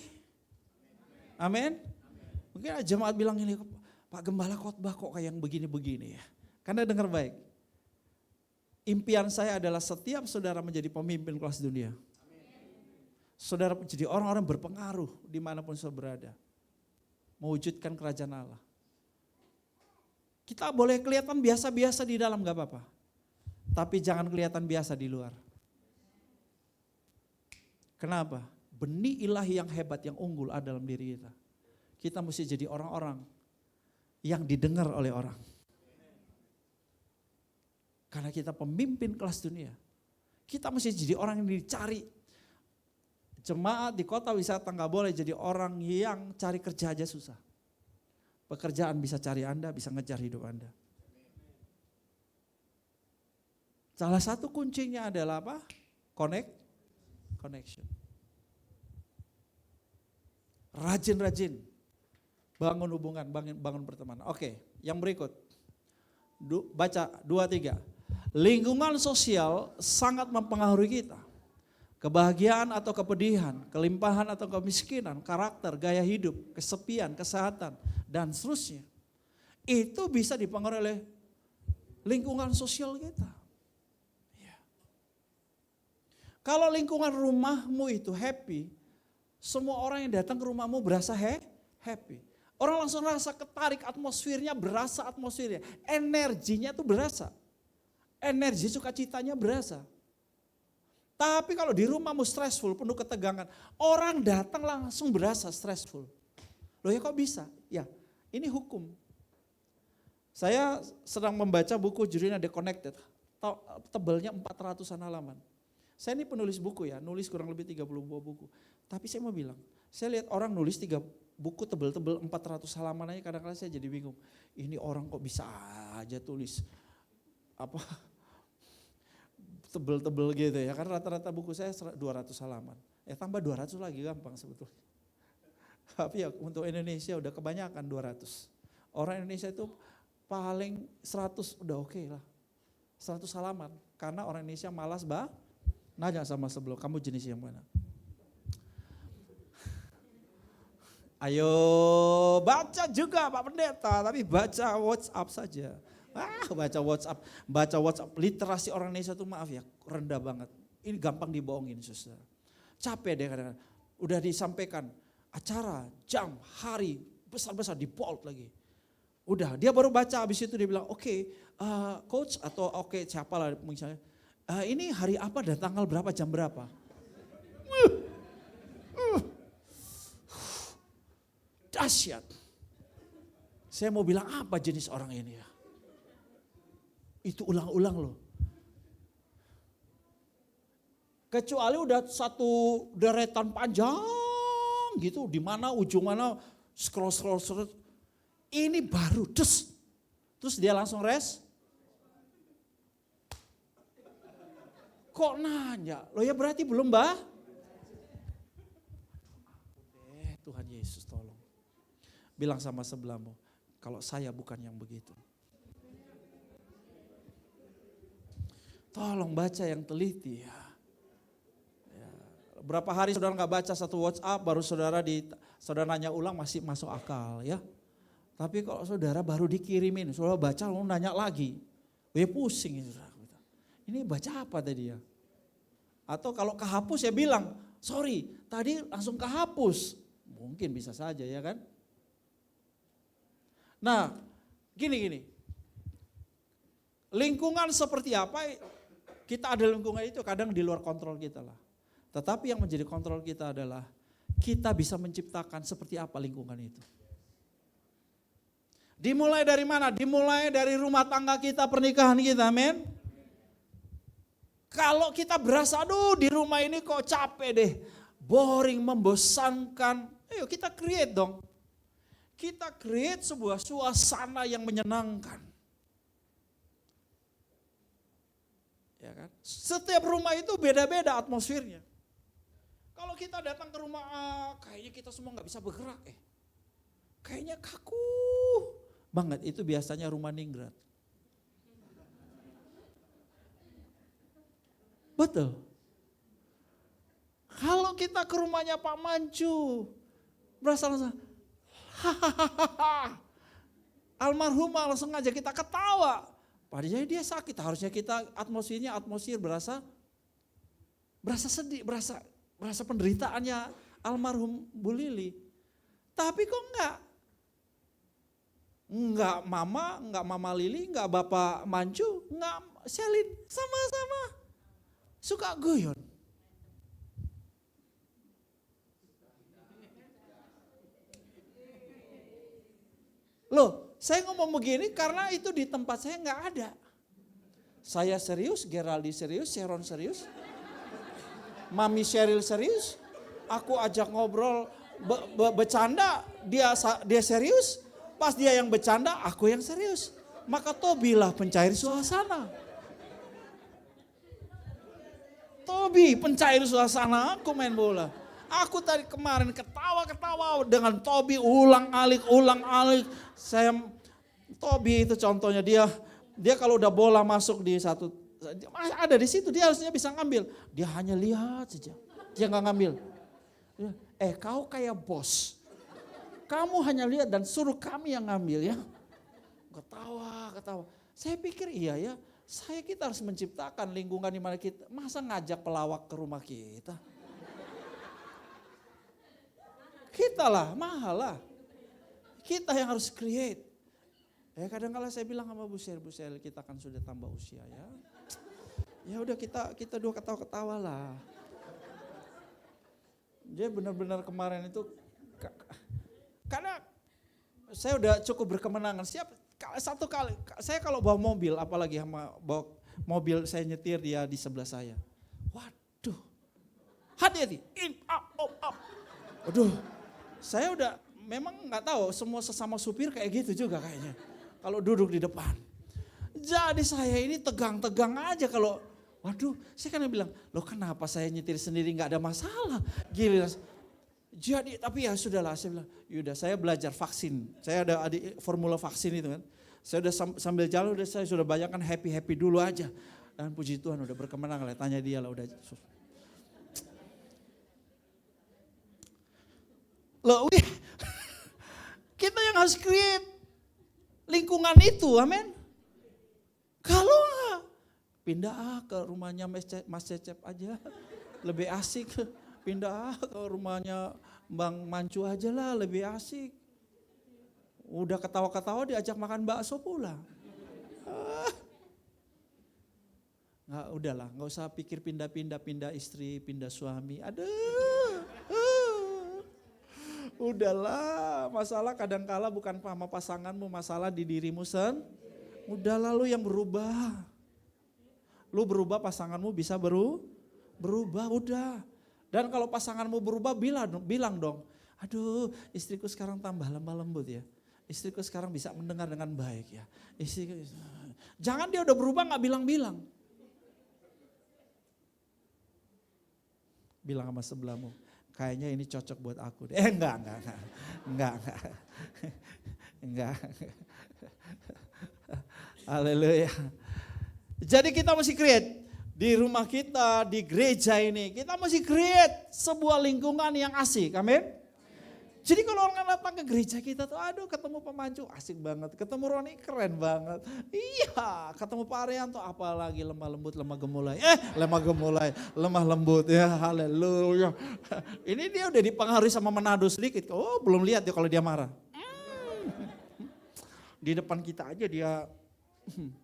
Amin. Mungkin jemaat bilang ini, Pak Gembala khotbah kok kayak yang begini-begini ya. Karena dengar baik. Impian saya adalah setiap saudara menjadi pemimpin kelas dunia. Saudara menjadi orang-orang berpengaruh dimanapun saudara berada. Mewujudkan kerajaan Allah. Kita boleh kelihatan biasa-biasa di dalam gak apa-apa. Tapi jangan kelihatan biasa di luar. Kenapa? Benih ilahi yang hebat, yang unggul ada dalam diri kita. Kita mesti jadi orang-orang yang didengar oleh orang. Karena kita pemimpin kelas dunia. Kita mesti jadi orang yang dicari. Jemaat di kota wisata gak boleh jadi orang yang cari kerja aja susah. Pekerjaan bisa cari Anda, bisa ngejar hidup Anda. Salah satu kuncinya adalah apa? Connection. Rajin-rajin bangun hubungan, bangun pertemanan. Oke, yang berikut. Baca 2-3. Lingkungan sosial sangat mempengaruhi kita. Kebahagiaan atau kepedihan, kelimpahan atau kemiskinan, karakter, gaya hidup, kesepian, kesehatan, dan seterusnya. Itu bisa dipengaruhi oleh lingkungan sosial kita. Ya. Kalau lingkungan rumahmu itu happy, semua orang yang datang ke rumahmu berasa happy. Orang langsung rasa ketarik, atmosfernya berasa atmosfernya. Energinya tuh berasa. Energi sukacitanya berasa. Tapi kalau di rumahmu stressful, penuh ketegangan, orang datang langsung berasa stressful. Loh ya kok bisa? Ya, ini hukum. Saya sedang membaca buku judulnya The Connected, tebalnya 400-an halaman. Saya ini penulis buku ya, nulis kurang lebih 30 buah buku. Tapi saya mau bilang, saya lihat orang nulis 3 buku tebel-tebel 400 halaman aja, kadang-kadang saya jadi bingung. Ini orang kok bisa aja tulis apa tebel-tebel gitu ya, karena rata-rata buku saya 200 halaman. Tambah 200 lagi gampang sebetulnya. Tapi ya untuk Indonesia udah kebanyakan 200. Orang Indonesia itu paling 100 udah oke lah. 100 halaman, karena orang Indonesia malas nanya sama sebelum, kamu jenis yang mana? Ayo baca juga Pak Pendeta, tapi baca WhatsApp saja. Baca WhatsApp, literasi orang Indonesia itu maaf ya, rendah banget. Ini gampang dibohongin saudara. Capek deh kadang-kadang. Udah disampaikan acara, jam, hari, besar-besar di bold lagi. Udah, dia baru baca habis itu dia bilang, oke, coach atau oke siapa lah misalnya. Ini hari apa dan tanggal berapa, jam berapa. Dahsyat. Saya mau bilang apa jenis orang ini ya. Itu ulang-ulang loh. Kecuali udah satu deretan panjang gitu, di mana ujung mana scroll. Ini baru des. Terus dia langsung kok nanya? Loh ya berarti belum Tuhan Yesus tolong. Bilang sama sebelahmu, kalau saya bukan yang begitu. Tolong baca yang teliti ya. Berapa hari saudara nggak baca satu WhatsApp, baru saudara nanya ulang masih masuk akal ya. Tapi kalau saudara baru dikirimin, saudara baca lalu nanya lagi, ya pusing ya saudara. Ini baca apa tadi ya? Atau kalau kehapus ya bilang, sorry tadi langsung kehapus. Mungkin bisa saja ya kan. Nah gini. Lingkungan seperti apa? Kita ada lingkungan itu kadang di luar kontrol kita lah. Tetapi yang menjadi kontrol kita adalah kita bisa menciptakan seperti apa lingkungan itu. Dimulai dari mana? Dimulai dari rumah tangga kita, pernikahan kita, amin. Kalau kita berasa, aduh di rumah ini kok capek deh, boring, membosankan, ayo kita create dong. Kita create sebuah suasana yang menyenangkan. Ya kan? Setiap rumah itu beda-beda atmosfernya. Kalau kita datang ke rumah A, kayaknya kita semua nggak bisa bergerak kayaknya kaku banget. Itu biasanya rumah ningrat. Betul. Kalau kita ke rumahnya Pak Mancu, berasa langsung, hahaha. Almarhumah langsung ngajak kita ketawa. Padahal dia sakit, harusnya kita atmosfer berasa sedih, berasa penderitaannya almarhum Bu Lili. Tapi kok enggak mama Lili, enggak Bapak Mancu, enggak Selin, sama-sama suka guyon. Loh, saya ngomong begini karena itu di tempat saya nggak ada. Saya serius, Geraldi serius, Sharon serius, Mami Cheryl serius. Aku ajak ngobrol, bercanda, dia serius. Pas dia yang bercanda, aku yang serius. Maka Tobi lah pencair suasana. Tobi pencair suasana, aku main bola. Aku tadi kemarin ketawa-ketawa dengan Tobi ulang-alik. Tobi itu contohnya dia kalau udah bola masuk di satu, ada di situ dia harusnya bisa ngambil. Dia hanya lihat saja, dia nggak ngambil. Kau kayak bos, kamu hanya lihat dan suruh kami yang ngambil ya. Ketawa. Saya pikir iya ya, kita harus menciptakan lingkungan di mana kita, masa ngajak pelawak ke rumah kita. Kita lah, mahal lah. Kita yang harus create. Kadang-kala saya bilang sama Bu Sel, kita kan sudah tambah usia ya. Ya udah kita dua ketawa-ketawa lah. Dia benar-benar kemarin itu, karena saya udah cukup berkemenangan. Satu kali, saya kalau bawa mobil, apalagi bawa mobil saya nyetir dia di sebelah saya. Waduh, hati-hati, up. Waduh. Saya udah memang nggak tahu semua sesama supir kayak gitu juga kayaknya. Kalau duduk di depan. Jadi saya ini tegang-tegang aja kalau, waduh saya kan bilang, loh kenapa saya nyetir sendiri nggak ada masalah. Gila. Jadi tapi ya sudahlah saya bilang, yaudah saya belajar vaksin. Saya ada formula vaksin itu kan. Saya udah sambil jalan saya sudah banyak kan happy dulu aja. Dan puji Tuhan udah berkemenangan lah, tanya dia lah udah. Loh, kita yang harus create lingkungan itu, amin. Kalau enggak, pindah ke rumahnya Mas Cecep aja, lebih asik. Pindah ke rumahnya Bang Mancu aja lah, lebih asik. Udah ketawa-ketawa diajak makan bakso pula. Udahlah, nggak usah pikir pindah istri, pindah suami. Aduh. Udahlah, masalah kadangkala bukan sama pasanganmu, masalah di dirimu Udahlah lu yang berubah. Lu berubah, pasanganmu bisa berubah, udah. Dan kalau pasanganmu berubah bilang dong, aduh istriku sekarang tambah lemah lembut ya. Istriku sekarang bisa mendengar dengan baik ya. Jangan dia udah berubah gak bilang-bilang. Bilang sama sebelahmu. Kayaknya ini cocok buat aku. Enggak. Haleluya. Jadi kita mesti create di rumah kita, di gereja ini. Kita mesti create sebuah lingkungan yang asik. Amin. Jadi kalau orang datang ke gereja kita tuh, aduh ketemu Pak Mancu asik banget. Ketemu Roni keren banget. Iya, ketemu Pak Arianto apalagi lemah lembut ya, haleluya. Ini dia udah dipengaruhi sama Manado sedikit. Oh belum lihat ya kalau dia marah. Di depan kita aja dia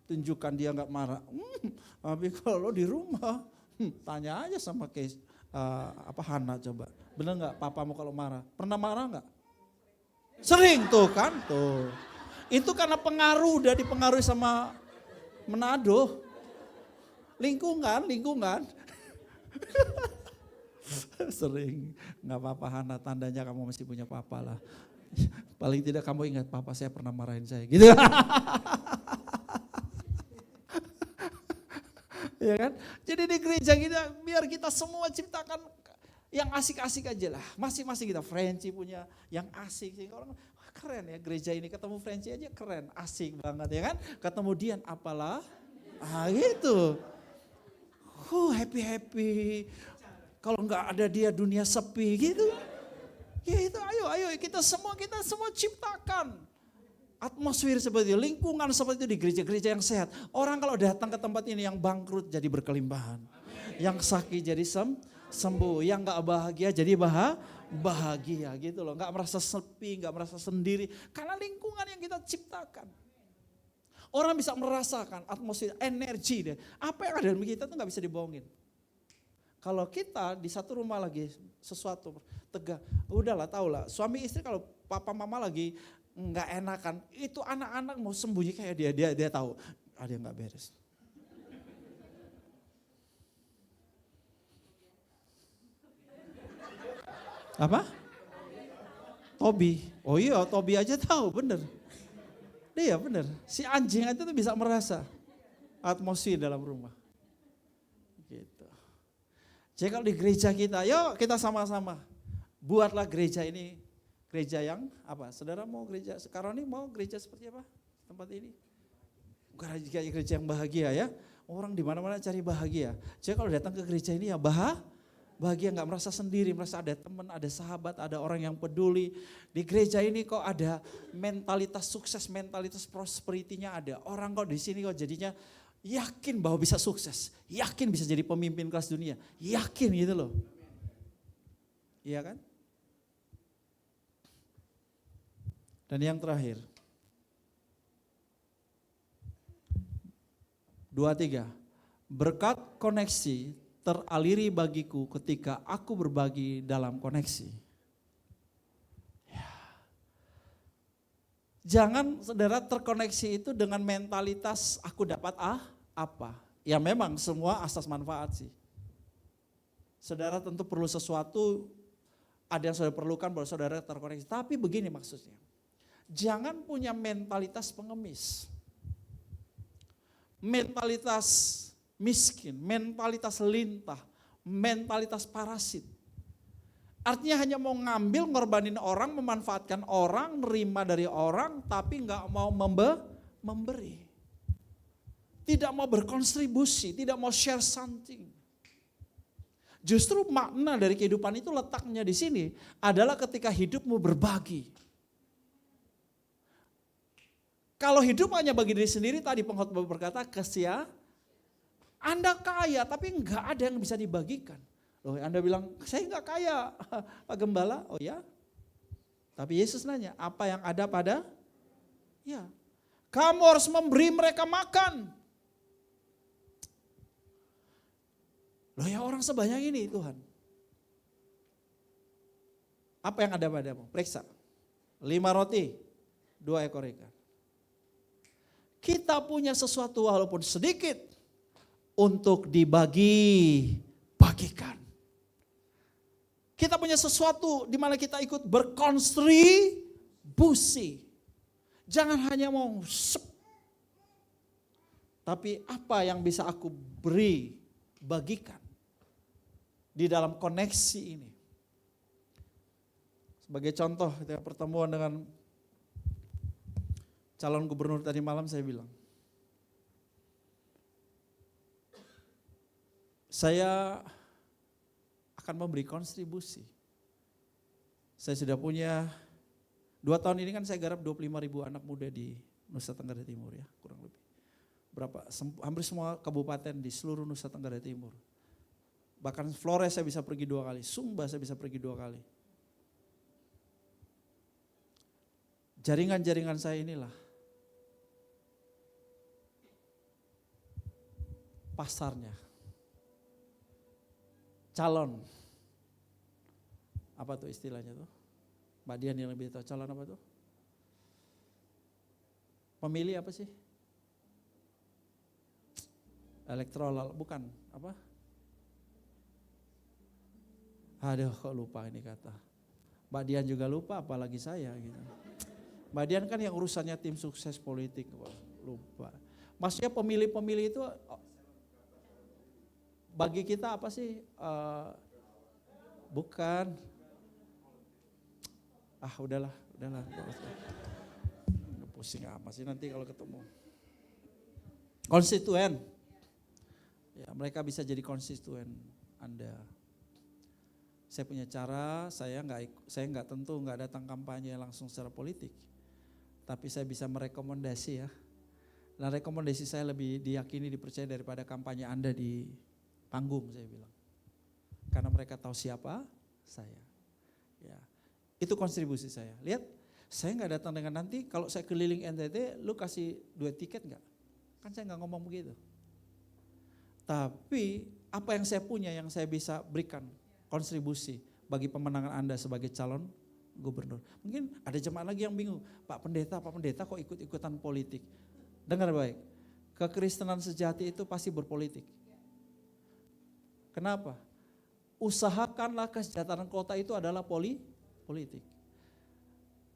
tunjukkan dia gak marah. Tapi kalau di rumah, tanya aja sama Kes. Hana coba, bener gak papamu kalau marah? Pernah marah gak? Sering tuh kan tuh. Itu karena pengaruh, udah dipengaruhi sama Manado. Lingkungan. Sering, gak apa-apa Hana, tandanya kamu masih punya papa lah. Paling tidak kamu ingat papa saya pernah marahin saya gitu. Ya kan? Jadi di gereja kita biar kita semua ciptakan yang asik-asik aja lah. Masing-masing kita, Frenchie punya yang asik. Orang keren ya gereja ini, ketemu Frenchie aja keren, asik banget ya kan. Ketemu Dian apalah, gitu. Happy. Kalau nggak ada dia dunia sepi gitu. Ya itu ayo kita semua ciptakan. Atmosfer seperti itu, lingkungan seperti itu di gereja-gereja yang sehat. Orang kalau datang ke tempat ini yang bangkrut jadi berkelimpahan. Yang sakit jadi sembuh, yang gak bahagia jadi bahagia gitu loh. Gak merasa sepi, gak merasa sendiri. Karena lingkungan yang kita ciptakan. Orang bisa merasakan atmosfer, energi deh. Apa yang ada dalam kita tuh gak bisa dibohongin. Kalau kita di satu rumah lagi sesuatu tegak, udahlah tahulah. Suami istri kalau papa mama lagi nggak enakan, itu anak-anak mau sembunyi kayak dia tahu ada yang nggak beres. Apa? Tobi. Oh iya, Tobi aja tahu, bener. Iya bener. Si anjing itu tuh bisa merasa atmosfer dalam rumah. Gitu. Jadi kalau di gereja kita, yuk kita sama-sama buatlah gereja ini. Gereja yang apa? Saudara mau gereja sekarang ini mau gereja seperti apa? Tempat ini? Gereja yang bahagia ya. Orang di mana-mana cari bahagia. Jadi kalau datang ke gereja ini ya bahagia, nggak merasa sendiri, merasa ada teman, ada sahabat, ada orang yang peduli. Di gereja ini kok ada mentalitas sukses, mentalitas prosperity-nya ada. Orang kok di sini kok jadinya yakin bahwa bisa sukses, yakin bisa jadi pemimpin kelas dunia, yakin gitu loh. Iya kan? Dan yang terakhir, 2-3, berkat koneksi teraliri bagiku ketika aku berbagi dalam koneksi. Ya. Jangan saudara terkoneksi itu dengan mentalitas aku dapat apa. Ya memang semua asas manfaat sih. Saudara tentu perlu sesuatu, ada yang saudara perlukan baru saudara terkoneksi. Tapi begini maksudnya. Jangan punya mentalitas pengemis, mentalitas miskin, mentalitas lintah, mentalitas parasit. Artinya hanya mau ngambil, ngorbanin orang, memanfaatkan orang, nerima dari orang, tapi nggak mau memberi. Tidak mau berkontribusi, tidak mau share something. Justru makna dari kehidupan itu letaknya di sini adalah ketika hidupmu berbagi. Kalau hidup hanya bagi diri sendiri, tadi pengkhotbah berkata kesia, Anda kaya tapi enggak ada yang bisa dibagikan. Loh, Anda bilang, saya enggak kaya, Pak Gembala. Oh ya, tapi Yesus nanya, apa yang ada pada? Ya, kamu harus memberi mereka makan. Loh ya orang sebanyak ini Tuhan. Apa yang ada padamu? Periksa. 5 roti, 2 ekor ikan. Kita punya sesuatu walaupun sedikit untuk dibagi-bagikan. Kita punya sesuatu di mana kita ikut berkontribusi. Jangan hanya mau tapi apa yang bisa aku beri, bagikan di dalam koneksi ini. Sebagai contoh, ketika pertemuan dengan calon gubernur tadi malam saya bilang, saya akan memberi kontribusi. Saya sudah punya 2 tahun ini kan saya garap 25.000 anak muda di Nusa Tenggara Timur ya, kurang lebih. Hampir semua kabupaten di seluruh Nusa Tenggara Timur. Bahkan Flores saya bisa pergi 2 kali, Sumba saya bisa pergi 2 kali. Jaringan-jaringan saya inilah pasarnya, calon, apa tuh istilahnya tuh, Mbak Dian yang lebih tahu, calon apa tuh, pemilih apa sih, elektoral, bukan, apa, aduh kok lupa ini kata, Mbak Dian juga lupa apalagi saya gitu. Mbak Dian kan yang urusannya tim sukses politik, lupa. Maksudnya pemilih-pemilih itu bagi kita apa sih? Bukan. Udahlah. Pusing apa sih nanti kalau ketemu. Konstituen. Ya, mereka bisa jadi konstituen Anda. Saya punya cara, saya nggak tentu nggak datang kampanye langsung secara politik. Tapi saya bisa merekomendasi ya. Dan rekomendasi saya lebih diyakini, dipercaya daripada kampanye Anda di panggung, saya bilang. Karena mereka tahu siapa saya. Ya, itu kontribusi saya. Lihat, saya nggak datang dengan nanti kalau saya keliling NTT, lu kasih 2 tiket nggak? Kan saya nggak ngomong begitu. Tapi apa yang saya punya yang saya bisa berikan kontribusi bagi pemenangan Anda sebagai calon gubernur. Mungkin ada jemaat lagi yang bingung, Pak Pendeta kok ikut-ikutan politik? Dengar baik, kekristenan sejati itu pasti berpolitik. Kenapa? Usahakanlah kesejahteraan kota itu adalah politik.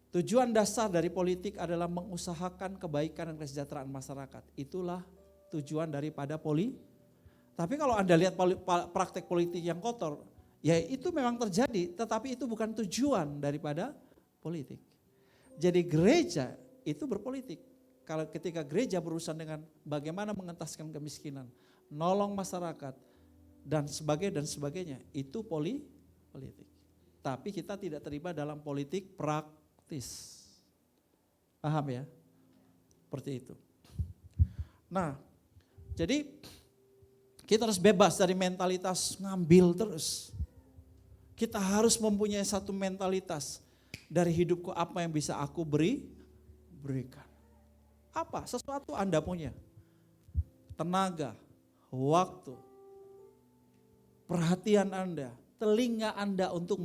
Tujuan dasar dari politik adalah mengusahakan kebaikan dan kesejahteraan masyarakat. Itulah tujuan daripada Tapi kalau Anda lihat praktek politik yang kotor, ya itu memang terjadi, tetapi itu bukan tujuan daripada politik. Jadi gereja itu berpolitik. Kalau ketika gereja berurusan dengan bagaimana mengentaskan kemiskinan, nolong masyarakat, dan sebagainya, itu politik. Tapi kita tidak terlibat dalam politik praktis. Paham ya? Seperti itu. Nah, jadi kita harus bebas dari mentalitas ngambil terus. Kita harus mempunyai satu mentalitas, dari hidupku apa yang bisa aku berikan. Apa? Sesuatu Anda punya. Tenaga, waktu, perhatian Anda, telinga Anda untuk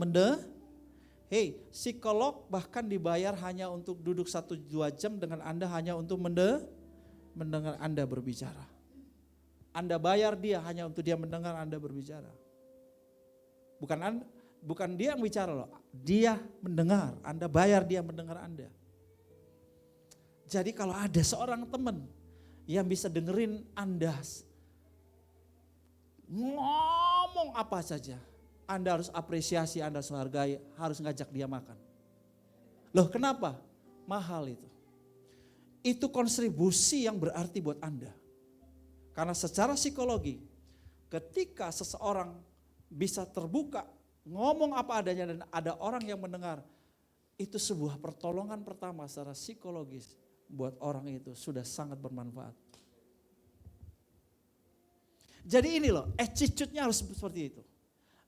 psikolog bahkan dibayar hanya untuk duduk 1-2 jam dengan Anda hanya untuk mendengar Anda berbicara. Anda bayar dia hanya untuk dia mendengar Anda berbicara. Bukan dia yang bicara loh, dia mendengar, Anda bayar dia mendengar Anda. Jadi kalau ada seorang teman yang bisa dengerin Anda ngomong apa saja, Anda harus apresiasi, Anda harus hargai, harus ngajak dia makan. Loh kenapa? Mahal itu. Itu kontribusi yang berarti buat Anda. Karena secara psikologi, ketika seseorang bisa terbuka, ngomong apa adanya dan ada orang yang mendengar, itu sebuah pertolongan pertama secara psikologis buat orang itu sudah sangat bermanfaat. Jadi ini loh, attitude-nya harus seperti itu.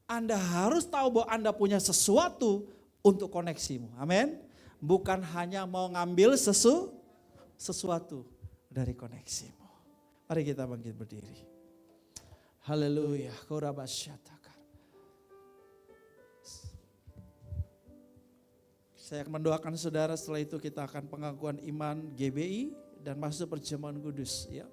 Anda harus tahu bahwa Anda punya sesuatu untuk koneksimu. Amin. Bukan hanya mau ngambil sesuatu dari koneksimu. Mari kita bangkit berdiri. Haleluya. Saya akan mendoakan saudara, setelah itu kita akan pengakuan iman GBI dan masuk perjamuan kudus. Ya.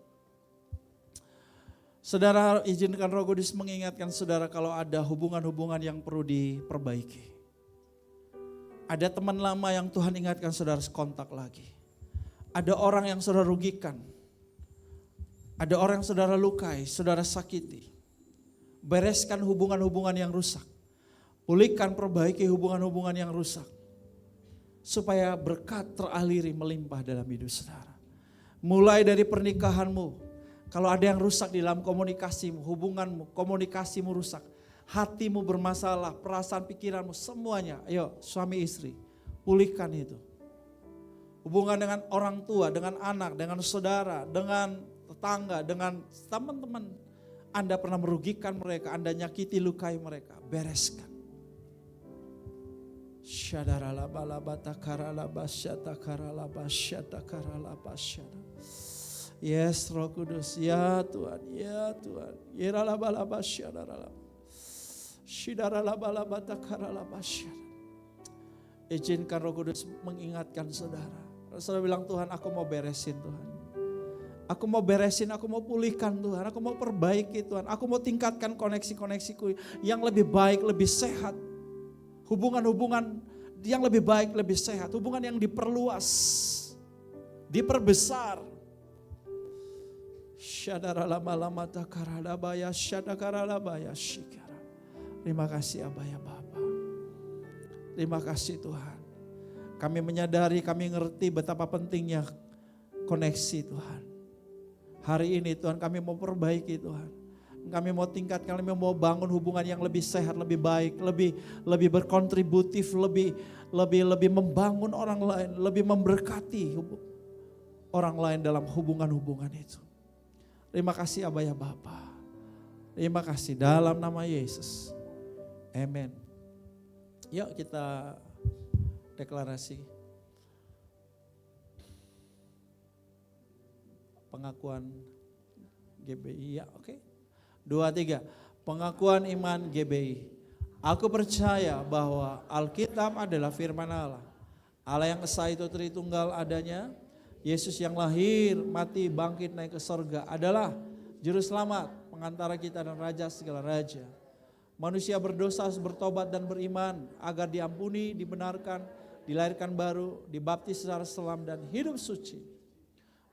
Saudara, izinkan Roh Kudus mengingatkan saudara kalau ada hubungan-hubungan yang perlu diperbaiki. Ada teman lama yang Tuhan ingatkan saudara kontak lagi. Ada orang yang saudara rugikan. Ada orang yang saudara lukai, saudara sakiti. Bereskan hubungan-hubungan yang rusak. Pulihkan, perbaiki hubungan-hubungan yang rusak. Supaya berkat teraliri melimpah dalam hidup saudara. Mulai dari pernikahanmu, kalau ada yang rusak di dalam komunikasimu, hubunganmu, komunikasimu rusak, hatimu bermasalah, perasaan pikiranmu, semuanya, ayo suami istri, pulihkan itu. Hubungan dengan orang tua, dengan anak, dengan saudara, dengan tetangga, dengan teman-teman. Anda pernah merugikan mereka, Anda nyakiti, lukai mereka, bereskan. Yes, Roh Kudus, ya Tuhan, ya Tuhan. Izinkan Roh Kudus mengingatkan saudara. Saudara bilang, Tuhan aku mau beresin Tuhan. Aku mau beresin, aku mau pulihkan Tuhan. Aku mau perbaiki Tuhan. Aku mau tingkatkan koneksi-koneksiku yang lebih baik, lebih sehat. Hubungan-hubungan yang lebih baik, lebih sehat. Hubungan yang diperluas, diperbesar. Terima kasih Abah ya Bapa. Terima kasih Tuhan. Kami menyadari, kami ngerti betapa pentingnya koneksi Tuhan. Hari ini Tuhan kami mau perbaiki Tuhan. Kami mau tingkatkan, kami mau bangun hubungan yang lebih sehat, lebih baik, lebih berkontributif, lebih membangun orang lain, lebih memberkati orang lain dalam hubungan-hubungan itu. Terima kasih Abah ya Bapa. Terima kasih dalam nama Yesus. Amen. Yuk kita deklarasi. Pengakuan GBI ya, oke. 2, 3. Pengakuan iman GBI. Aku percaya bahwa Alkitab adalah firman Allah. Allah yang esa itu Tritunggal adanya. Yesus yang lahir, mati, bangkit, naik ke sorga adalah Juru Selamat, pengantara kita dan Raja segala Raja. Manusia berdosa harus bertobat dan beriman agar diampuni, dibenarkan, dilahirkan baru, dibaptis secara selam dan hidup suci.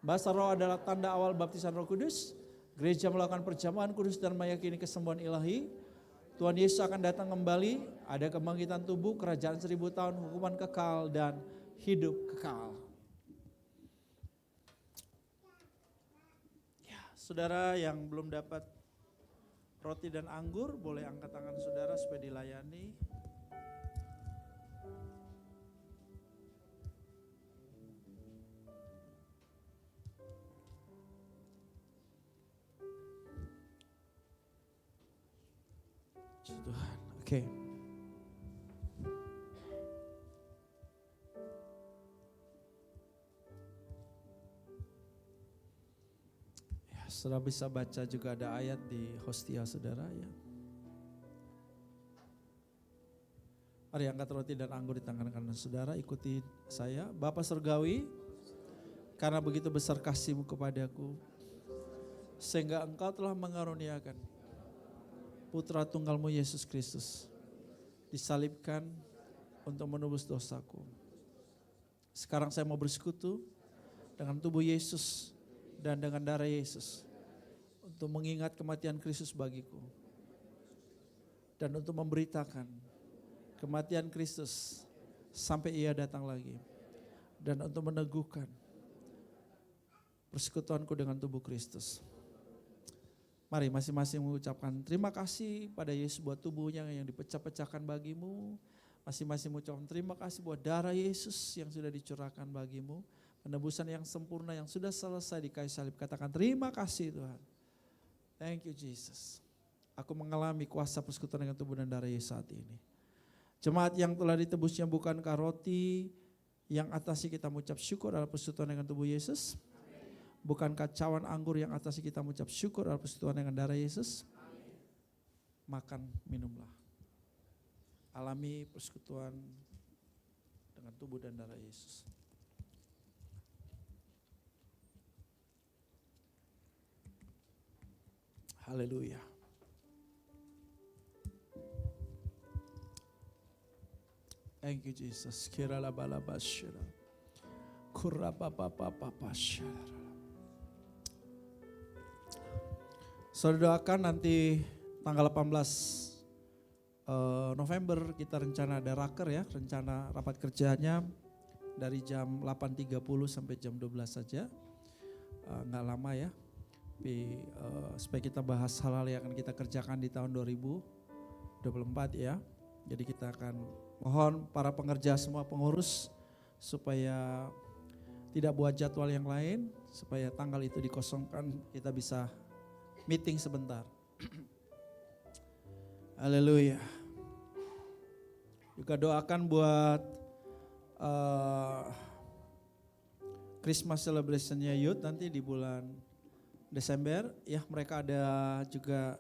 Bahasa roh adalah tanda awal baptisan Roh Kudus. Gereja melakukan perjamuan kudus dan meyakini kesembuhan ilahi. Tuhan Yesus akan datang kembali, ada kebangkitan tubuh, kerajaan 1000 tahun, hukuman kekal dan hidup kekal. Ya, saudara yang belum dapat roti dan anggur, boleh angkat tangan saudara supaya dilayani. Tuhan, oke. Ya, saudara bisa baca juga ada ayat di hostia saudara ya. Mari angkat roti dan anggur di tangan kanan saudara, ikuti saya. Bapa Surgawi, karena begitu besar kasih-Mu kepadaku, sehingga Engkau telah mengaruniakan Putra Tunggal-Mu Yesus Kristus disalibkan untuk menebus dosaku. Sekarang saya mau bersekutu dengan tubuh Yesus dan dengan darah Yesus untuk mengingat kematian Kristus bagiku dan untuk memberitakan kematian Kristus sampai Ia datang lagi dan untuk meneguhkan persekutuanku dengan tubuh Kristus. Mari masing-masing mengucapkan terima kasih pada Yesus buat tubuhnya yang dipecah-pecahkan bagimu. Masing-masing mengucapkan terima kasih buat darah Yesus yang sudah dicurahkan bagimu. Penebusan yang sempurna yang sudah selesai di kayu salib. Katakan terima kasih Tuhan. Thank you Jesus. Aku mengalami kuasa persekutuan dengan tubuh dan darah Yesus saat ini. Jemaat yang telah ditebusnya bukankah roti yang atasnya kita mengucap syukur adalah persekutuan dengan tubuh Yesus? Bukankah cawan anggur yang atasnya kita mengucap syukur adalah persekutuan dengan darah Yesus? Makan, minumlah. Alami persekutuan dengan tubuh dan darah Yesus. Haleluya. Thank you Jesus. Kirala balabashira. Kurapapapapashira. Saudara doakan nanti tanggal 18 November kita rencana ada raker ya, rencana rapat kerjanya dari jam 8.30 sampai jam 12 saja, nggak lama ya, tapi supaya kita bahas hal-hal yang akan kita kerjakan di tahun 2024 ya. Jadi kita akan mohon para pengerja semua pengurus supaya tidak buat jadwal yang lain, supaya tanggal itu dikosongkan kita bisa meeting sebentar. Haleluya. Juga doakan buat Christmas celebrationnya Youth nanti di bulan Desember. Ya mereka ada juga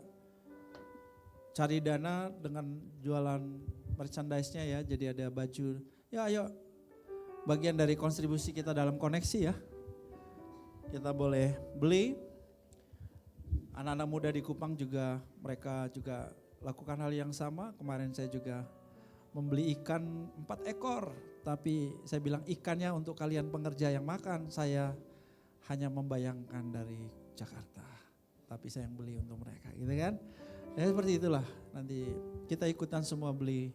cari dana dengan jualan merchandise-nya ya. Jadi ada baju. Ya ayo bagian dari kontribusi kita dalam koneksi ya. Kita boleh beli. Anak-anak muda di Kupang juga mereka juga lakukan hal yang sama. Kemarin saya juga membeli ikan 4 ekor. Tapi saya bilang ikannya untuk kalian pengerja yang makan. Saya hanya membayangkan dari Jakarta. Tapi saya yang beli untuk mereka gitu kan. Ya seperti itulah nanti kita ikutan semua beli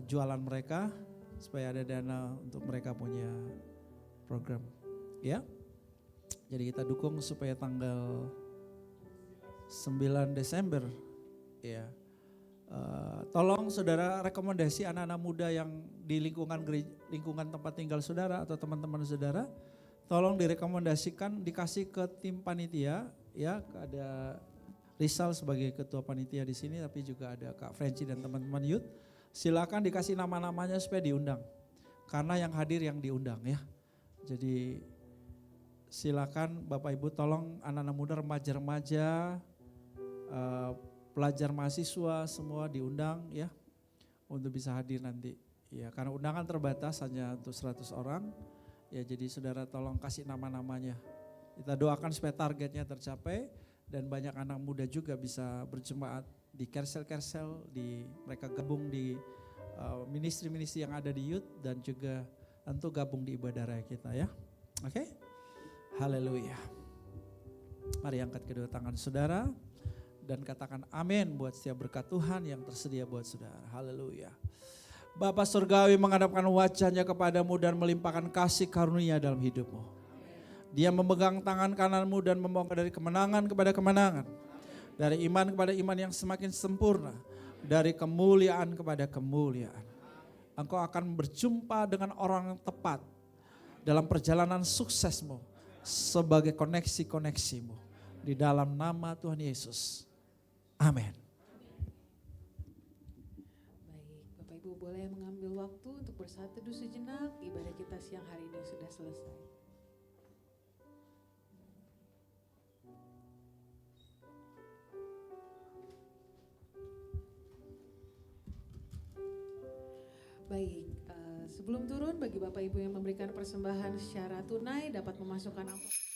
jualan mereka. Supaya ada dana untuk mereka punya program. Ya. Jadi kita dukung supaya tanggal 9 Desember. Ya. Tolong saudara rekomendasi anak-anak muda yang di lingkungan tempat tinggal saudara atau teman-teman saudara, tolong direkomendasikan dikasih ke tim panitia ya. Ada Rizal sebagai ketua panitia di sini, tapi juga ada Kak Frenzy dan teman-teman youth. Silakan dikasih nama-namanya supaya diundang. Karena yang hadir yang diundang ya. Jadi silakan Bapak Ibu tolong anak-anak muda, remaja-remaja, pelajar mahasiswa semua diundang ya untuk bisa hadir nanti. Ya, karena undangan terbatas hanya untuk 100 orang. Ya, jadi saudara tolong kasih nama-namanya. Kita doakan supaya targetnya tercapai dan banyak anak muda juga bisa berjemaat di kersel-kersel, mereka gabung di ministry-ministry yang ada di youth dan juga tentu gabung di ibadah raya kita ya. Oke? Haleluya. Mari angkat kedua tangan saudara dan katakan amin buat setiap berkat Tuhan yang tersedia buat saudara. Haleluya. Bapa Surgawi menghadapkan wajahnya kepadamu dan melimpahkan kasih karunia dalam hidupmu. Dia memegang tangan kananmu dan membawa dari kemenangan kepada kemenangan. Dari iman kepada iman yang semakin sempurna. Dari kemuliaan kepada kemuliaan. Engkau akan berjumpa dengan orang yang tepat dalam perjalanan suksesmu sebagai koneksi-koneksimu. Di dalam nama Tuhan Yesus. Amin. Baik, Bapak Ibu boleh mengambil waktu untuk bersatu teduh sejenak. Ibadah kita siang hari ini sudah selesai. Baik, sebelum turun bagi Bapak Ibu yang memberikan persembahan secara tunai dapat memasukkan amplop.